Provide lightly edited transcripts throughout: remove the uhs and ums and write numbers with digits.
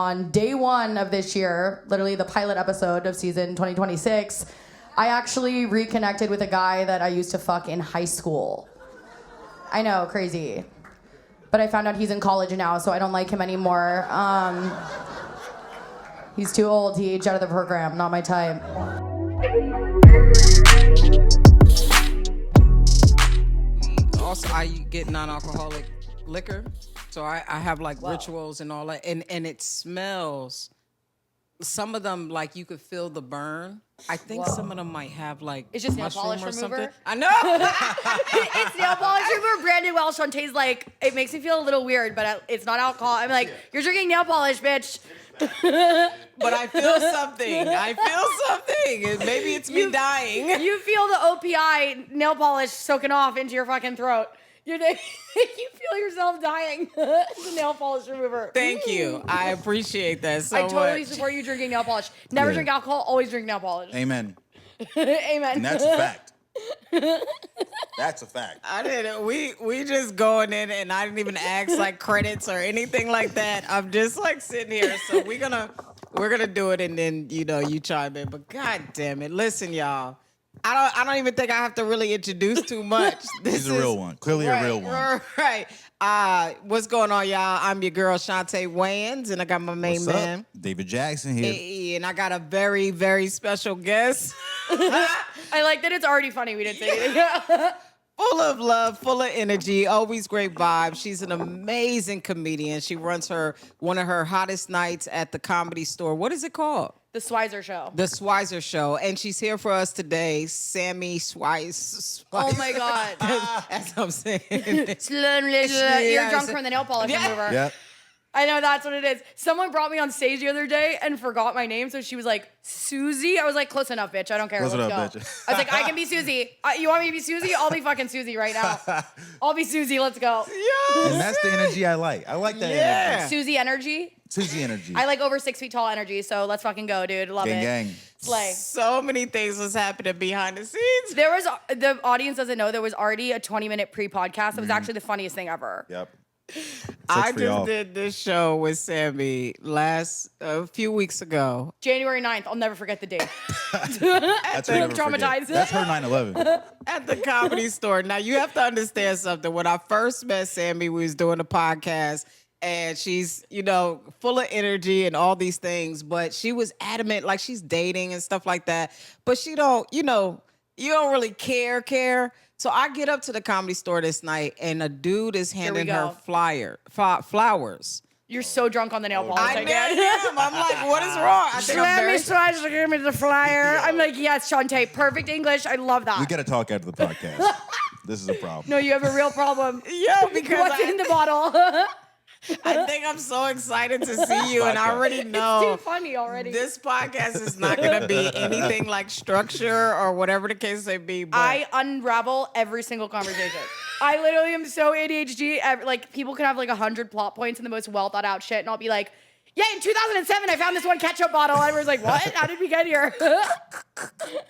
On day one of this year, literally the pilot episode of season 2026, I actually reconnected with a guy that I used to fuck in high school. I know, crazy. But I found out he's in college now, so I don't like him anymore. He's too old. He aged out of the program. Not my type. Also, I get non-alcoholic liquor, so I have like rituals and all that, and it smells. Some of them, like, you could feel the burn. I think some of them might have like it's just nail mushroom polish or remover. something. I know. It's nail polish remover. Brandon Welsh on Chaunte's like, it makes me feel a little weird, but it's not alcohol. I'm like, you're drinking nail polish, bitch. But I feel something. Maybe it's me dying. You feel the OPI nail polish soaking off into your fucking throat. You feel yourself dying. It's a nail polish remover. Thank you. I appreciate that so much. I totally support you drinking nail polish. Never drink alcohol, always drink nail polish. Amen. Amen. And that's a fact. That's a fact. I didn't. We just going in, and I didn't even ask like credits or anything like that. I'm just like sitting here. So we're gonna do it, and then you chime in. But god damn it, listen, y'all. I don't even think I have to really introduce too much. He's a real one. Clearly a real one. Right. What's going on, y'all? I'm your girl, Chaunte Wayans, and I got my main man, David Jackson here. Hey, and I got a very, very special guest. I like that it's already funny we didn't say anything. Full of love, full of energy, always great vibes. She's an amazing comedian. She runs one of her hottest nights at the Comedy Store. What is it called? The Weiser Show. The Weiser Show. And she's here for us today, Sammy Weiser. Oh my God. As I'm saying. You're drunk from the nail polish remover. Yep. I know that's what it is. Someone brought me on stage the other day and forgot my name, so she was like, Susie? I was like, close enough, bitch. I don't care. Close Let's enough, go. bitch. I was like, I can be Susie. You want me to be Susie? I'll be fucking Susie right now. I'll be Susie. Let's go. Yo, And that's the energy I like. I like that energy. Susie energy. Susie energy. I like over 6 feet tall energy, so let's fucking go, dude. Love it. Gang. Slay. so many things was happening behind the scenes. There was, the audience doesn't know, there was already a 20-minute pre-podcast. It was actually the funniest thing ever. Yep. I just did this show with Sammy a few weeks ago. January 9th. I'll never forget the date. That's her never traumatized. forget. That's her 9/11. At the Comedy Store. Now, you have to understand something. When I first met Sammy, we was doing a podcast, and she's, full of energy and all these things, but she was adamant, like she's dating and stuff like that. But she don't, you don't really care. So I get up to the Comedy Store this night, and a dude is handing her flowers. You're so drunk on the nail polish. I am. I'm like, what is wrong? I think I'm very... Sammy Weiser gave me the flyer. I'm like, yes, Chaunte, perfect English. I love that. We got to talk after the podcast. This is a problem. No, you have a real problem. Yo, because what's in the bottle? I think I'm so excited to see you, and I already know it's too funny already. This podcast is not going to be anything like structure or whatever the case may be. But I unravel every single conversation. I literally am so ADHD. Like, people can have like 100 plot points and the most well thought out shit, and I'll be like, yeah, in 2007, I found this one ketchup bottle. Everyone's like, what? How did we get here?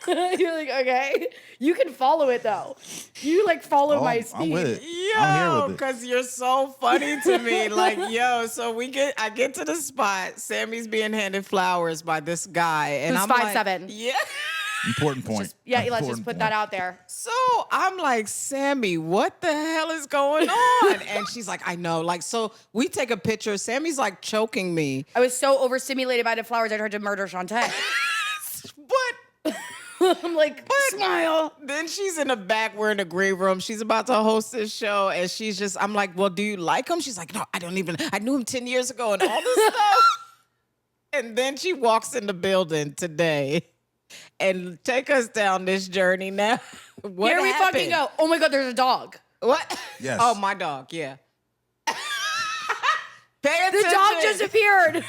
You're like, okay. You can follow it, though. You, follow my speed. I'm with it. Yo, because you're so funny to me. So I get to the spot. Sammy's being handed flowers by this guy. And Who's I'm 5'7". Like, yeah. Important point. Let's just put that out there. So I'm like, Sammy, what the hell is going on? And she's like, I know. So we take a picture. Sammy's like choking me. I was so overstimulated by the flowers, I tried to murder Chaunte. But I'm like, smile. Then she's in the back. We're in the green room. She's about to host this show. And I'm like, well, do you like him? She's like, no, I knew him 10 years ago and all this stuff. And then she walks in the building today. And take us down this journey now. What Here we happened? fucking go. Oh my God, there's a dog. What? Yes. Oh, my dog, yeah. Pay attention. The dog just appeared.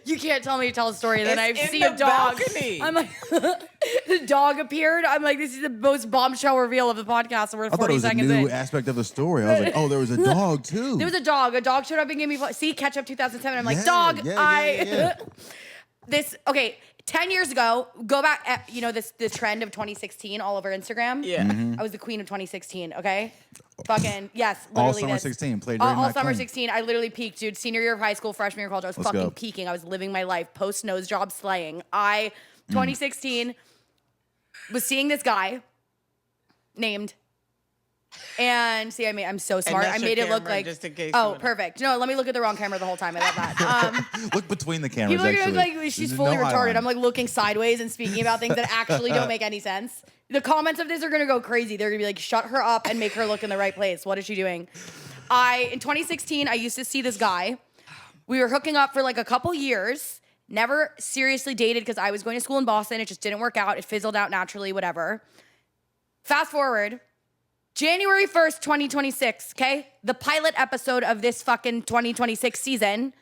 You can't tell me to tell a story and then I see a dog. Balcony. I'm like, the dog appeared. I'm like, this is the most bombshell reveal of the podcast. And we're 40 I thought it was a seconds new in. aspect of the story. I was like, oh, there was a dog, too. There was a dog. A dog showed up and gave me, see, Ketchup 2007. I'm like, Yeah, dog, yeah. okay, 10 years ago, go back, the trend of 2016 all over Instagram. Yeah. I was the queen of 2016, okay? Fucking, yes, All literally summer this. 16, played during All that summer clean. 16, I literally peaked, dude. Senior year of high school, freshman year of college, I was Let's fucking go. peaking. I was living my life, post nose job slaying. 2016, was seeing this guy named, and see, I'm so smart. I that's made your it look camera, like, just in case you oh, wanna- perfect. No, let me look at the wrong camera the whole time. I love that. Look between the cameras, People are actually. gonna be like, she's There's fully no eye retarded. line. I'm like looking sideways and speaking about things that actually don't make any sense. The comments of this are gonna go crazy. They're gonna be like, shut her up and make her look in the right place. What is she doing? In 2016, I used to see this guy. We were hooking up for like a couple years. Never seriously dated because I was going to school in Boston. It just didn't work out. It fizzled out naturally, whatever. Fast forward, January 1st, 2026, okay? The pilot episode of this fucking 2026 season.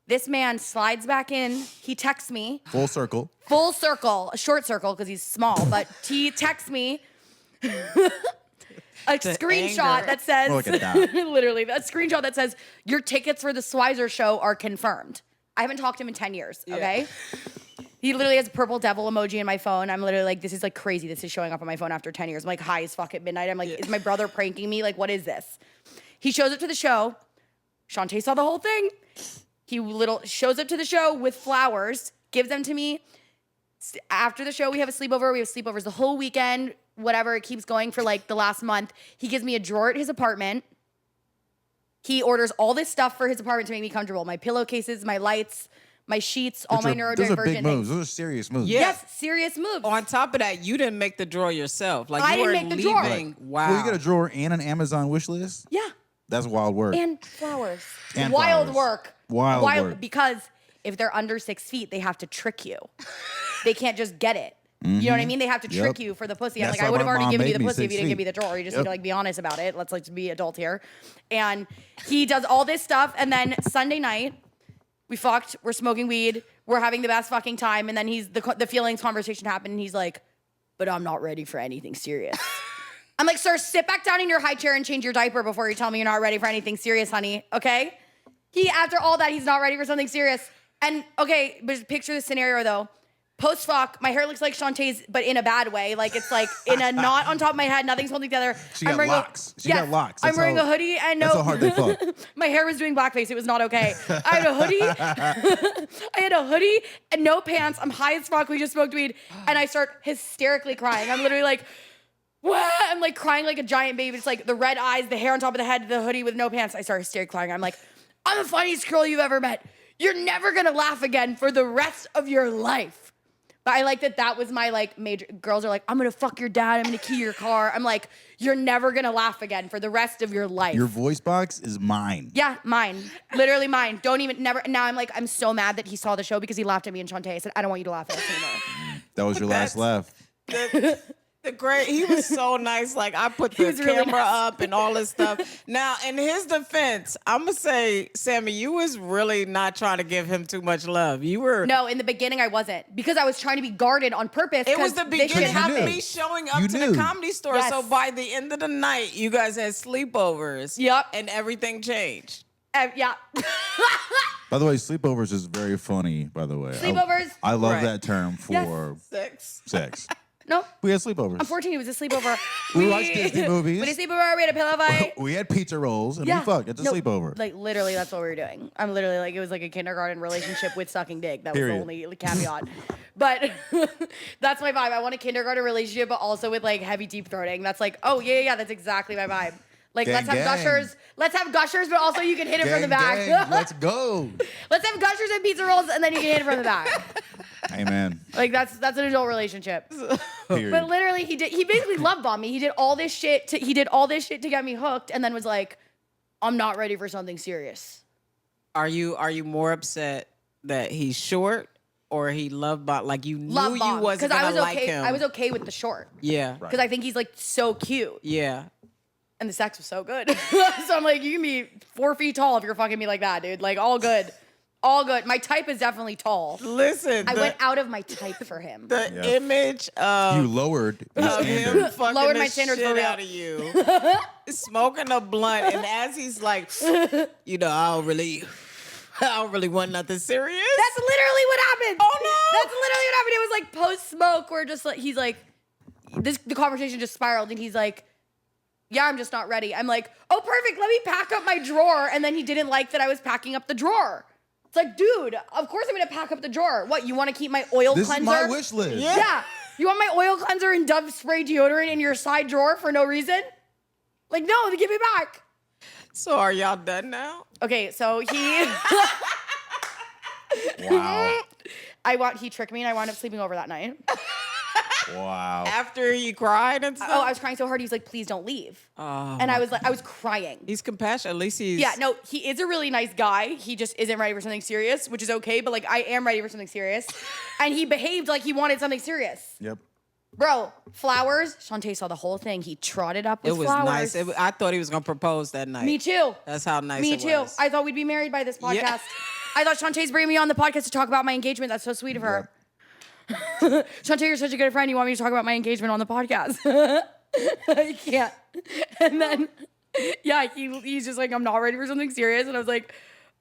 This man slides back in. He texts me. Full circle. Full circle, a short circle because he's small, but he texts me a screenshot anger. that says, Look at that. literally, a screenshot that says, your tickets for the Weiser show are confirmed. I haven't talked to him in 10 years, okay? He literally has a purple devil emoji in my phone. I'm literally like, this is like crazy. This is showing up on my phone after 10 years. I'm like high as fuck at midnight. I'm like, is my brother pranking me? Like, what is this? He shows up to the show. Chaunte saw the whole thing. He shows up to the show with flowers, gives them to me. After the show, we have a sleepover. We have sleepovers the whole weekend, whatever. It keeps going for like the last month. He gives me a drawer at his apartment. He orders all this stuff for his apartment to make me comfortable. My pillowcases, my lights, my sheets, all my Those neurodivergent are big moves. things. Those are serious moves. Yeah. Yes, serious moves. On top of that, you didn't make the drawer yourself. Like I you were didn't make the drawer. leaving. Wow. Well, you got a drawer and an Amazon wish list? Yeah. That's wild work. And flowers. And Wild flowers. work. Wild work. Because if they're under 6 feet, they have to trick you. They can't just get it. You know what I mean? They have to trick Yep. you for the pussy. I'm That's like, I why would have my already mom given you made the me pussy if 6 you didn't give me feet. the drawer. You just Yep. need to like be honest about it. Let's like be adult here. And he does all this stuff. And then Sunday night, we fucked. We're smoking weed. We're having the best fucking time. And then the feelings conversation happened. And he's like, but I'm not ready for anything serious. I'm like, sir, sit back down in your high chair and change your diaper before you tell me you're not ready for anything serious, honey. Okay? After all that, he's not ready for something serious. And okay, but picture the scenario though. Post fuck, my hair looks like Chaunte's, but in a bad way. Like it's like in a knot on top of my head, nothing's holding together. She got locks. She got locks. I'm That's wearing how- a hoodie and no. That's how hard they fuck. My hair was doing blackface. It was not okay. I had a hoodie. I had a hoodie and no pants. I'm high as fuck. We just smoked weed. And I start hysterically crying. I'm literally like, what? I'm like crying like a giant baby. It's like the red eyes, the hair on top of the head, the hoodie with no pants. I start hysterically crying. I'm like, I'm the funniest girl you've ever met. You're never gonna laugh again for the rest of your life. But I like that was my like major, girls are like, I'm gonna fuck your dad, I'm gonna key your car. I'm like, you're never gonna laugh again for the rest of your life. Your voice box is mine. Yeah, mine. Literally mine. Don't even, never. Now I'm like, I'm so mad that he saw the show because he laughed at me and Chaunte. I said, I don't want you to laugh at us anymore. That was your last laugh. He was so nice. Like I put the was really camera nice. up and all this stuff. Now, in his defense, I'm gonna say, Sammy, you was really not trying to give him too much love. You were. No, in the beginning I wasn't because I was trying to be guarded on purpose. It was 'cause the this shit beginning of happened. me showing up You to knew. the comedy store. Yes. So by the end of the night, you guys had sleepovers. Yep. And everything changed. Yeah. By the way, sleepovers is very funny, by the way. Sleepovers? I love Right. that term for Sex. sex. No, We had sleepovers. I'm 14. It was a sleepover. We watched Disney movies. We did a sleepover. We had a pillow fight. We had pizza rolls and we fucked. It's a No, sleepover. Like literally, that's what we were doing. I'm literally like, it was like a kindergarten relationship with sucking dick. That was Period. the only caveat. But that's my vibe. I want a kindergarten relationship, but also with like heavy deep throating. That's like, oh yeah, that's exactly my vibe. Like Gang, let's have gang. gushers. Let's have gushers, but also you can hit it from the back. Gang, let's go. Let's have gushers and pizza rolls, and then you can hit it from the back. Amen. Like that's an adult relationship. Period. But literally, he basically love bombed me. He did all this shit to get me hooked, and then was like, I'm not ready for something serious. Are you more upset that he's short or he love bomb? Like you knew Love you bombed. wasn't I gonna was like okay. him. I was okay with the short. Yeah. Right. Because I think he's like so cute. Yeah. And the sex was so good. So I'm like, you can be 4 feet tall if you're fucking me like that, dude. Like, all good. All good. My type is definitely tall. Listen, I went out of my type for him. the Yeah. image of You lowered the of him standard. fucking Lowered the my standards shit for real. out of you, smoking a blunt, and as he's like, I don't really want nothing serious. That's literally what happened. Oh, no. That's literally what happened. It was like post-smoke where just like, he's like, the conversation just spiraled and he's like, yeah, I'm just not ready. I'm like, oh, perfect. Let me pack up my drawer. And then he didn't like that I was packing up the drawer. It's like, dude, of course I'm going to pack up the drawer. What, you want to keep my oil This cleanser? is my wish list. Yeah. You want my oil cleanser and Dove spray deodorant in your side drawer for no reason? Like, no, give it back. So are y'all done now? Okay, so he... Wow. He tricked me and I wound up sleeping over that night. Wow. After he cried and stuff? Oh, I was crying so hard. He was like, please don't leave. And I was crying. He's compassionate. At least he's... Yeah, no, he is a really nice guy. He just isn't ready for something serious, which is okay, but like I am ready for something serious. And he behaved like he wanted something serious. Yep. Bro, flowers. Chaunte saw the whole thing. He trotted up with It was flowers. nice. I thought he was going to propose that night. Me too. That's how nice Me it too. was. I thought we'd be married by this podcast. Yeah. I thought Chaunte's bringing me on the podcast to talk about my engagement. That's so sweet of her. Chaunte, you're such a good friend. You want me to talk about my engagement on the podcast? I can't. And then, yeah, he's just like, I'm not ready for something serious. And I was like,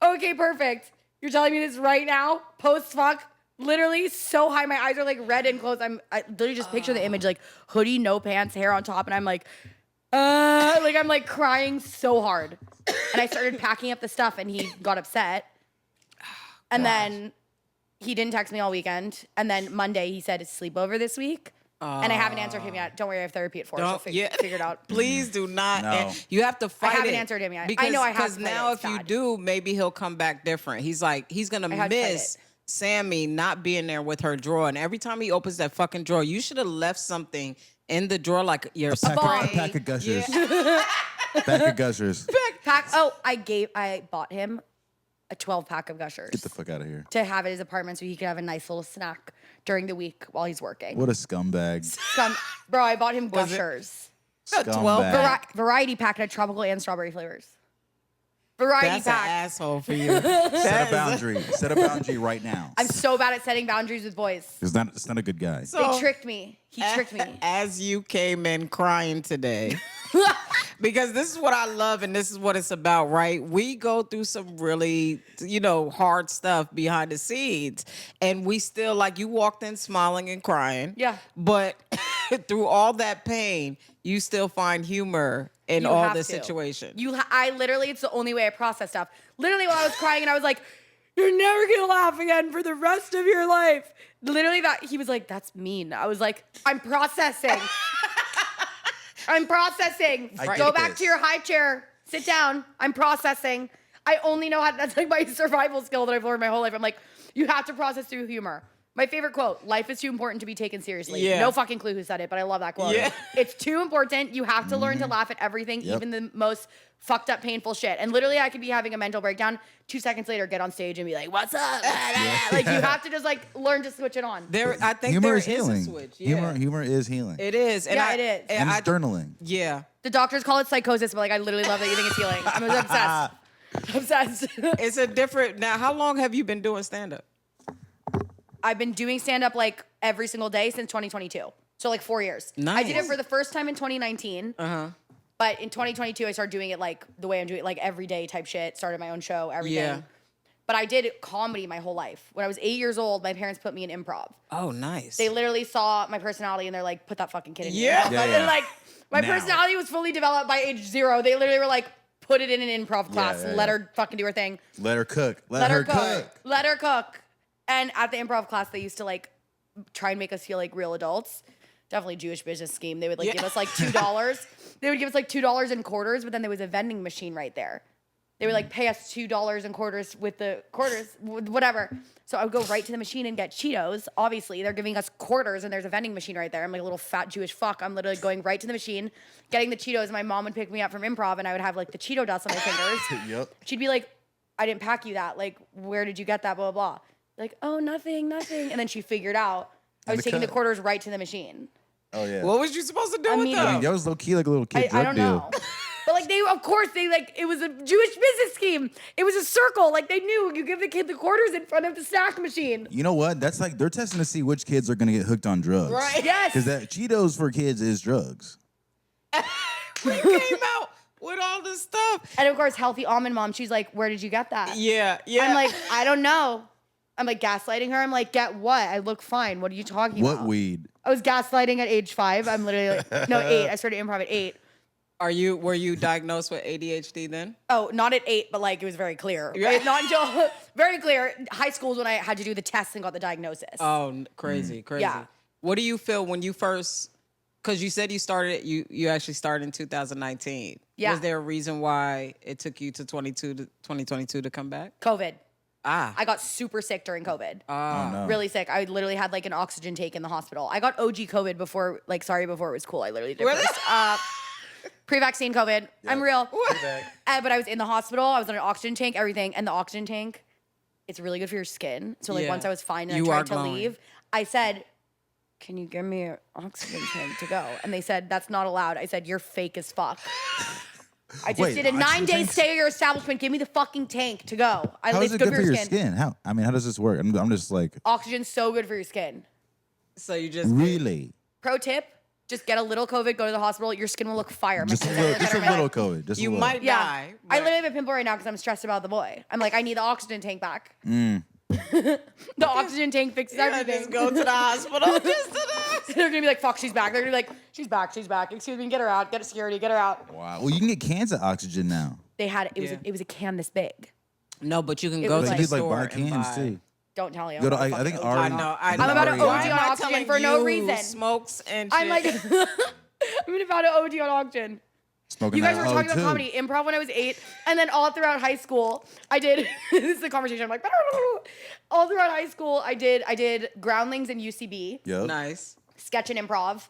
okay, perfect. You're telling me this right now? Post-fuck? Literally so high. My eyes are like red and closed. I literally just picture the image, like hoodie, no pants, hair on top. And I'm like I'm like crying so hard. And I started packing up the stuff and he got upset. And then he didn't text me all weekend. And then Monday he said it's sleepover this week. And I haven't answered him yet. Don't worry, I have therapy at 4, so figure it out. Please do not. No. You have to fight it. I haven't answered him yet. Because, I know I have Because to fight now it. if It's you bad. do, maybe he'll come back different. He's like, he's going to have to fight miss it. Sammy not being there with her drawer. And every time he opens that fucking drawer, you should have left something in the drawer, like your A spray. pack of gushers. Pack of gushers. I bought him a 12-pack of Gushers Get the fuck out of here. to have at his apartment so he could have a nice little snack during the week while he's working. What a scumbag. Bro, I bought him Was it- Gushers. 12 Scumbag. Variety pack and a tropical and strawberry flavors. Variety That's an pack. asshole for you. Set a boundary. Set a boundary right now. I'm so bad at setting boundaries with boys. It's not a good guy. They tricked me. He tricked me. As you came in crying today. Because this is what I love and this is what it's about, right? We go through some really, hard stuff behind the scenes. And we still, like, you walked in smiling and crying. Yeah. But through all that pain, you still find humor in You all have this to. situation. I literally, it's the only way I process stuff. Literally, when I was crying and I was like, you're never gonna laugh again for the rest of your life. Literally, he was like, that's mean. I was like, I'm processing. I'm processing. I Go get back this. to your high chair. Sit down. I'm processing. I only know that's like my survival skill that I've learned my whole life. I'm like, you have to process through humor. My favorite quote, life is too important to be taken seriously. Yeah. No fucking clue who said it, but I love that quote. Yeah. It's too important. You have to learn to laugh at everything, Yep. even the most fucked up, painful shit. And literally, I could be having a mental breakdown. 2 seconds later, get on stage and be like, what's up? Like, you have to just like learn to switch it on. I think Humor there is healing. a switch. Yeah. Humor is healing. It is. And Yeah, it is. and I, it's journaling. yeah. The doctors call it psychosis, but like, I literally love that you think it's healing. I'm obsessed. Obsessed. It's a different. Now, how long have you been doing stand up? I've been doing stand-up like every single day since 2022. So like 4 years. I did it Nice. for the first time in 2019. But in 2022, I started doing it like the way I'm doing it, like every day type shit. Started my own show, everything. Yeah. But I did comedy my whole life. When I was 8 years old, my parents put me in improv. Oh, nice. They literally saw my personality and they're like, put that fucking kid in Yeah. improv. Yeah, And yeah. like, my Now. personality was fully developed by age 0. They literally were like, put it in an improv class. yeah, Let yeah. her fucking do her thing. Let her cook. Let her cook. Let her cook. And at the improv class, they used to like try and make us feel like real adults. Definitely Jewish business scheme. They would like give us like $2. They would give us like $2 in quarters, but then there was a vending machine right there. They would like pay us $2 in quarters with the quarters, whatever. So I would go right to the machine and get Cheetos. Obviously, they're giving us quarters and there's a vending machine right there. I'm like a little fat Jewish fuck. I'm literally going right to the machine, getting the Cheetos. And my mom would pick me up from improv and I would have like the Cheeto dust on my fingers. Yep. She'd be like, I didn't pack you that. Like, where did you get that? Blah, blah, blah. Like, oh, nothing. And then she figured out I was the taking the cut. quarters right to the machine. Oh yeah. What was you supposed to do with mean, them? I mean, that was low key like a little kid I drug don't deal. know. But like of course it was a Jewish business scheme. It was a circle. Like they knew you give the kid the quarters in front of the snack machine. You know what? That's like they're testing to see which kids are gonna get hooked on drugs. Right. Yes. Because that Cheetos for kids is drugs. We came out with all this stuff. And of course, healthy almond mom, she's like, where did you get that? Yeah. I'm like, I don't know. I'm like gaslighting her. I'm like, get what? I look fine. What are you talking about? What weed? I was gaslighting at age 5. I'm literally like, no, 8. I started improv at 8. Were you diagnosed with ADHD then? Oh, not at 8, but like it was very clear. Yeah. Not until very clear. High school is when I had to do the tests and got the diagnosis. Oh, crazy. Yeah. What do you feel when you first? Because you said you actually started in 2019. Yeah. Was there a reason why it took you to 2022 to come back? COVID. Ah. I got super sick during COVID. Oh no. Really sick. I literally had like an oxygen take in the hospital. I got OG COVID before it was cool. I literally did it first. Pre-vaccine COVID. Yep. I'm real. But I was in the hospital. I was on an oxygen tank, everything. And the oxygen tank, it's really good for your skin. So like once I was fine and I tried to leave, I said, can you give me an oxygen tank to go? And they said, that's not allowed. I said, you're fake as fuck. I just did a 9-day stay at your establishment. Give me the fucking tank to go. How is it good for your skin? How? I mean, how does this work? I'm just like. Oxygen's so good for your skin. So you just really. Pro tip: just get a little COVID, go to the hospital. Your skin will look fire. Just a little COVID. Just you a little. might die. I literally have a pimple right now because I'm stressed about the boy. I'm like, I need the oxygen tank back. The oxygen tank fixes everything. Just go to the hospital. They're gonna be like, fuck, she's back. They're gonna be like, she's back. Excuse me, get her out. Get a security, get her out. Wow. Well, you can get cans of oxygen now. They had it was a can this big. No, but you can go to was the like- Like store bar and cans buy. too. Don't tell you. Go to, I think Ari. I know. I'm about to OD on oxygen for no reason. Smokes and shit. I'm like, I'm about to OD on oxygen. Smoking You guys that were talking O2. about comedy, improv when I was 8, and then all throughout high school, I did. This is the conversation. I'm like, all throughout high school, I did groundlings and UCB, Yep. Nice. sketch and improv,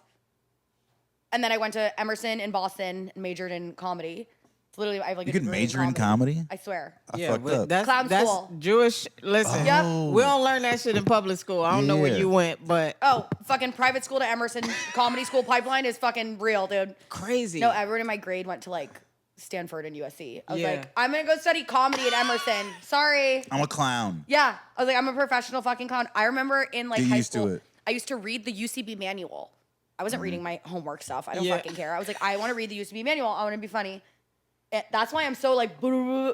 and then I went to Emerson in Boston and majored in comedy. It's literally, I have like You a could degree major in comedy? I swear. I fucked up. That's, Clown that's school. Jewish. Listen, Yep. we don't learn that shit in public school. I don't know where Yeah. you went, but Oh, fucking private school to Emerson comedy school pipeline is fucking real, dude. crazy. No, everyone in my grade went to like Stanford and USC. I was Yeah. like, I'm gonna go study comedy at Emerson. Sorry. I'm a clown. Yeah, I was like, I'm a professional fucking clown. I remember in like Get high used to school, it. I used to read the UCB manual. I wasn't reading my homework stuff. I don't Yeah. fucking care. I was like, I want to read the UCB manual. I want to be funny. That's why I'm so like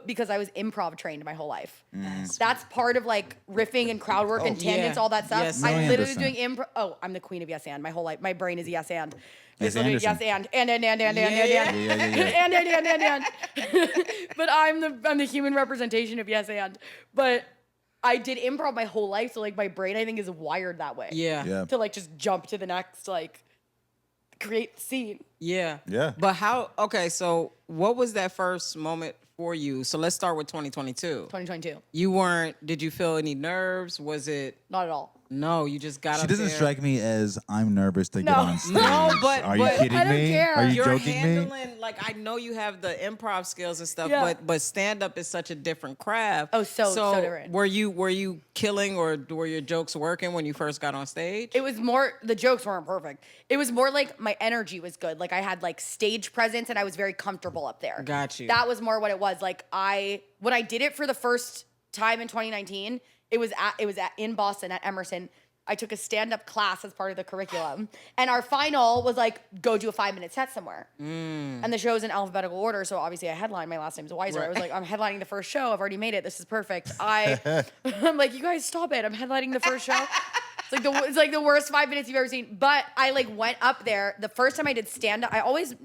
because I was improv trained my whole life. That's part of like riffing and crowd work and tangents, yeah. all that stuff. Yes, I'm literally 1,000,000%. doing improv. Oh, I'm the queen of yes and. My whole life, my brain is yes and. Yes, It's literally Anderson. yes and and. But I'm the human representation of yes and. But I did improv my whole life, so like my brain I think is wired that way. Yeah. Yeah. To like just jump to the next like create the scene. Yeah. Yeah. But okay, so what was that first moment for you? So let's start with 2022. 2022. Did you feel any nerves? Was it, Not at all. no, you just got She up doesn't there. strike me as I'm nervous to get No. on stage. No, but- Are you but- kidding I don't me? care. Are you You're joking me? handling, like, I know you have the improv skills and stuff, Yeah. but stand-up is such a different craft. Oh, so different. Were you killing or were your jokes working when you first got on stage? It was more, the jokes weren't perfect. It was more like my energy was good. Like I had like stage presence and I was very comfortable up there. Got you. That was more what it was. Like when I did it for the first time in 2019, it was in Boston at Emerson. I took a stand-up class as part of the curriculum. And our final was like, go do a 5-minute set somewhere. And the show's in alphabetical order, so obviously I headline. My last name's Weiser. I was like, I'm headlining the first show. I've already made it. This is perfect. I'm like, you guys stop it. I'm headlining the first show. It's like the worst 5 minutes you've ever seen. But I like went up there. The first time I did stand-up,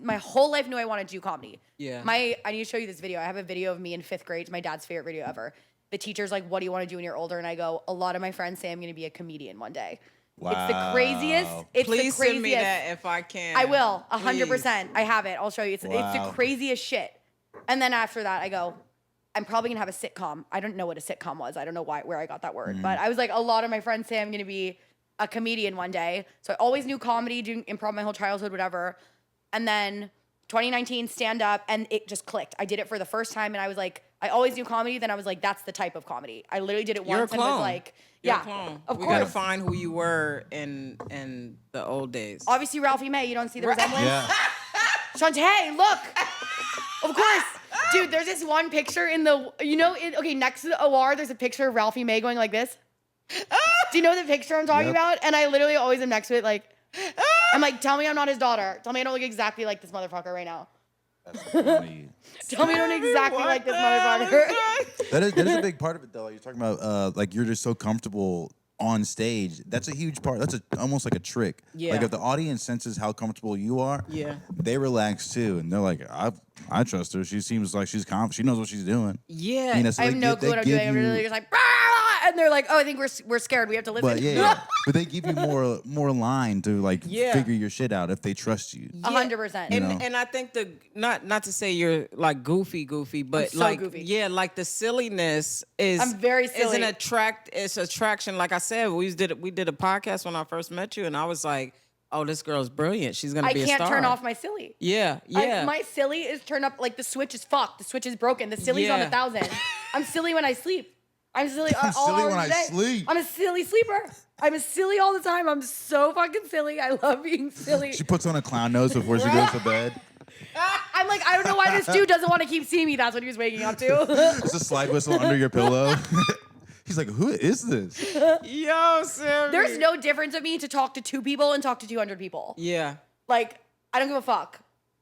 my whole life knew I wanted to do comedy. Yeah. I need to show you this video. I have a video of me in 5th grade. It's my dad's favorite video ever. The teacher's like, what do you want to do when you're older? And I go, a lot of my friends say I'm going to be a comedian one day. Wow. It's the craziest. It's Please the craziest. send me that if I can. I will, Please. 100%. I have it. I'll show you. It's Wow. the craziest shit. And then after that, I go, I'm probably gonna have a sitcom. I don't know what a sitcom was. I don't know where I got that word. But I was like, a lot of my friends say I'm gonna be a comedian one day. So I always knew comedy, doing improv my whole childhood, whatever. And then 2019 stand up, and it just clicked. I did it for the first time, and I was like, I always knew comedy. Then I was like, that's the type of comedy. I literally did it You're a once and was clone. like, You're yeah, a clone. of we course. gotta find who you were in the old days. Obviously, Ralphie May. You don't see the resemblance. Yeah. Chaunte, look. Of course. Dude, there's this one picture in the, next to the OR, there's a picture of Ralphie May going like this. Do you know the picture I'm talking Yep. about? And I literally always am next to it like, I'm like, tell me I'm not his daughter. Tell me I don't look exactly like this motherfucker right now. That's funny. Tell me you don't exactly like this motherfucker. That is a big part of it, though. You're talking about like you're just so comfortable on stage. That's a huge part. That's almost like a trick. Yeah. Like if the audience senses how comfortable you are, Yeah. they relax too, and they're like, I trust her. She seems like she's confident. She knows what she's doing. Yeah. You know, so I have no clue what I'm doing. I'm literally just like, "Bah!" And they're like, oh, I think we're scared. We have to listen. But yeah. But they give you more line to like figure your shit out if they trust you. 100%. You know? And I think not to say you're like goofy, but so like goofy. yeah, like the silliness is I'm very silly. It's attraction. Like I said, we did a podcast when I first met you, and I was like, oh, this girl's brilliant. She's gonna I be a can't star. turn off my silly. Yeah. My silly is turned up, like the switch is fucked. The switch is broken. The silly's on Yeah. 1,000. I'm silly when I sleep. I'm silly all silly hours when of I the day. sleep. I'm a silly sleeper. I'm a silly all the time. I'm so fucking silly. I love being silly. She puts on a clown nose before she goes to bed. I'm like, I don't know why this dude doesn't want to keep seeing me. That's what he was waking up to. Just a slide whistle under your pillow. He's like, who is this? Yo, Sammy. There's no difference of me to talk to 2 people and talk to 200 people. Yeah. Like, I don't give a fuck.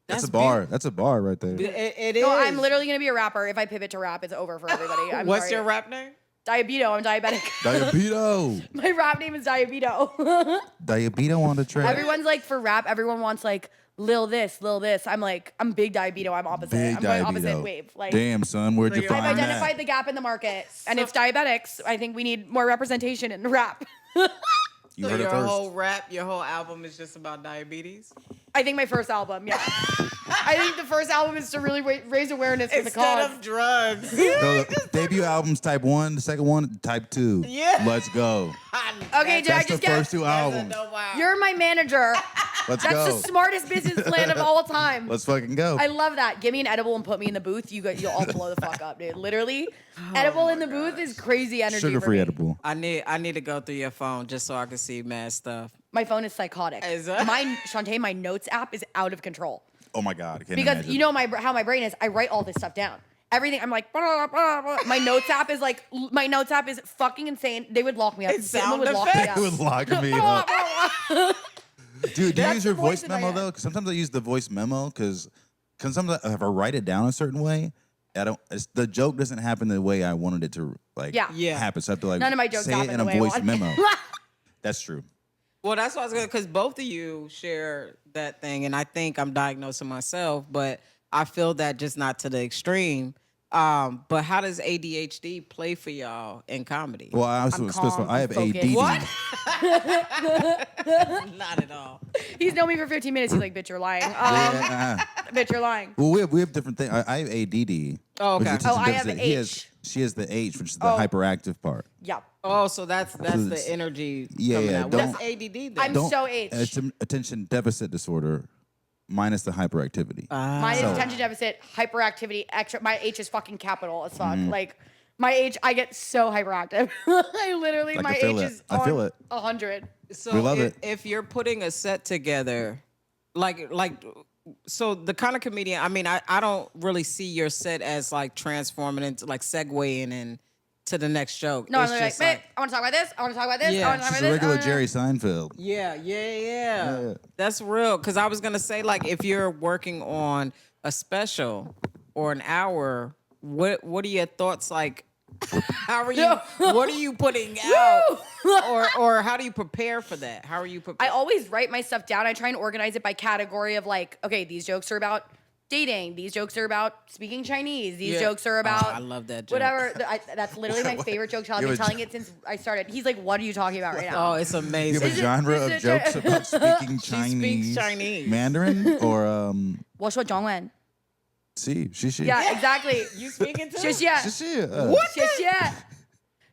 That's a bar. That's a bar right there. It is. No, I'm literally gonna be a rapper. If I pivot to rap, it's over for everybody. I'm What's sorry. your rap name? Diabeto. I'm diabetic. Diabeto. My rap name is Diabeto. Diabeto on the track. Everyone's like, for rap, everyone wants like Lil this, Lil this. I'm like, I'm big Diabeto. I'm opposite. Big I'm going opposite Diabeto. wave. Like, Damn, son, where'd you I've find I've that? identified the gap in the market, and it's diabetics. I think we need more representation in rap. You So heard it your first. your whole album is just about diabetes? I think my first album, yeah. I think the first album is to really raise awareness for the Instead cause. of drugs. No, the debut album's type 1, the second one, type 2. Yeah. Let's go. Okay, did I That's the just get? first 2 albums. You're my manager. Let's That's go. the smartest business plan of all time. Let's fucking go. I love that. Give me an edible and put me in the booth. You'll all blow the fuck up, dude. Literally, edible in the booth is crazy energy. for Sugar-free me. edible. I need to go through your phone just so I can see mad stuff. My phone is psychotic. Is it? Chaunte, my notes app is out of control Oh my God. I can't because imagine. you know how my brain is. I write all this stuff down. Everything. I'm like, blah, blah, blah. My notes app is like, my notes app is fucking insane. They would lock me up. It's Someone would sound lock me effects. up. It was locking me Blah, up. blah, blah. Dude, do you That's use your the voice voice in my memo head. though? Because sometimes I use the voice memo because sometimes if I write it down a certain way, the joke doesn't happen the way I wanted it to Yeah. happen. So I have to like None of my jokes say happen it in the a way I voice want. memo. That's true. Well, that's what I was gonna, because both of you share that thing, and I think I'm diagnosing myself, but I feel that just not to the extreme. But how does ADHD play for y'all in comedy? Well, I also I'm specify calm, I have I'm focused. ADD. What? Not at all. He's known me for 15 minutes. He's like, bitch, you're lying. Yeah, Bitch, you're lying. well, we have different things. I have ADD. Oh, which is okay. attention Oh, I have deficit. H. She has the H, which is the Oh. hyperactive part. Yeah. Oh, so that's it's- the energy. Yeah, coming yeah, out. don't- What's ADD then? I'm so H. It's an attention deficit disorder minus the hyperactivity. Mine is So- attention deficit, hyperactivity, extra. My H is fucking capital as fuck. Mm-hmm. Like, my H, I get so hyperactive. I literally, I my can feel H it. is I feel on it. 100. So We love it. If you're putting a set together, like, so the kind of comedian, I mean, I don't really see your set as like transforming into like segueing and to the next joke. No, I'm It's literally like, just "Meh, I want to talk about this. I want to talk about this. Yeah. I want to talk She's about a this. regular Jerry Seinfeld. Yeah. That's real. Because I was gonna say, like, if you're working on a special or an hour, what are your thoughts like? How are you? What are you putting out? or how do you prepare for that? How are you I preparing? always write my stuff down. I try and organize it by category of like, okay, these jokes are about dating. These jokes are about speaking Chinese. These Yeah. jokes are about I love that joke. whatever. That's literally my favorite joke. I've You been have a telling it since I started. He's like, what are you talking about right now? Oh, it's You have amazing. a genre of jokes about speaking Chinese, Chinese. Mandarin, or 我说中文. see, she. Yeah, exactly. You speaking to? 谢谢. What? 谢谢.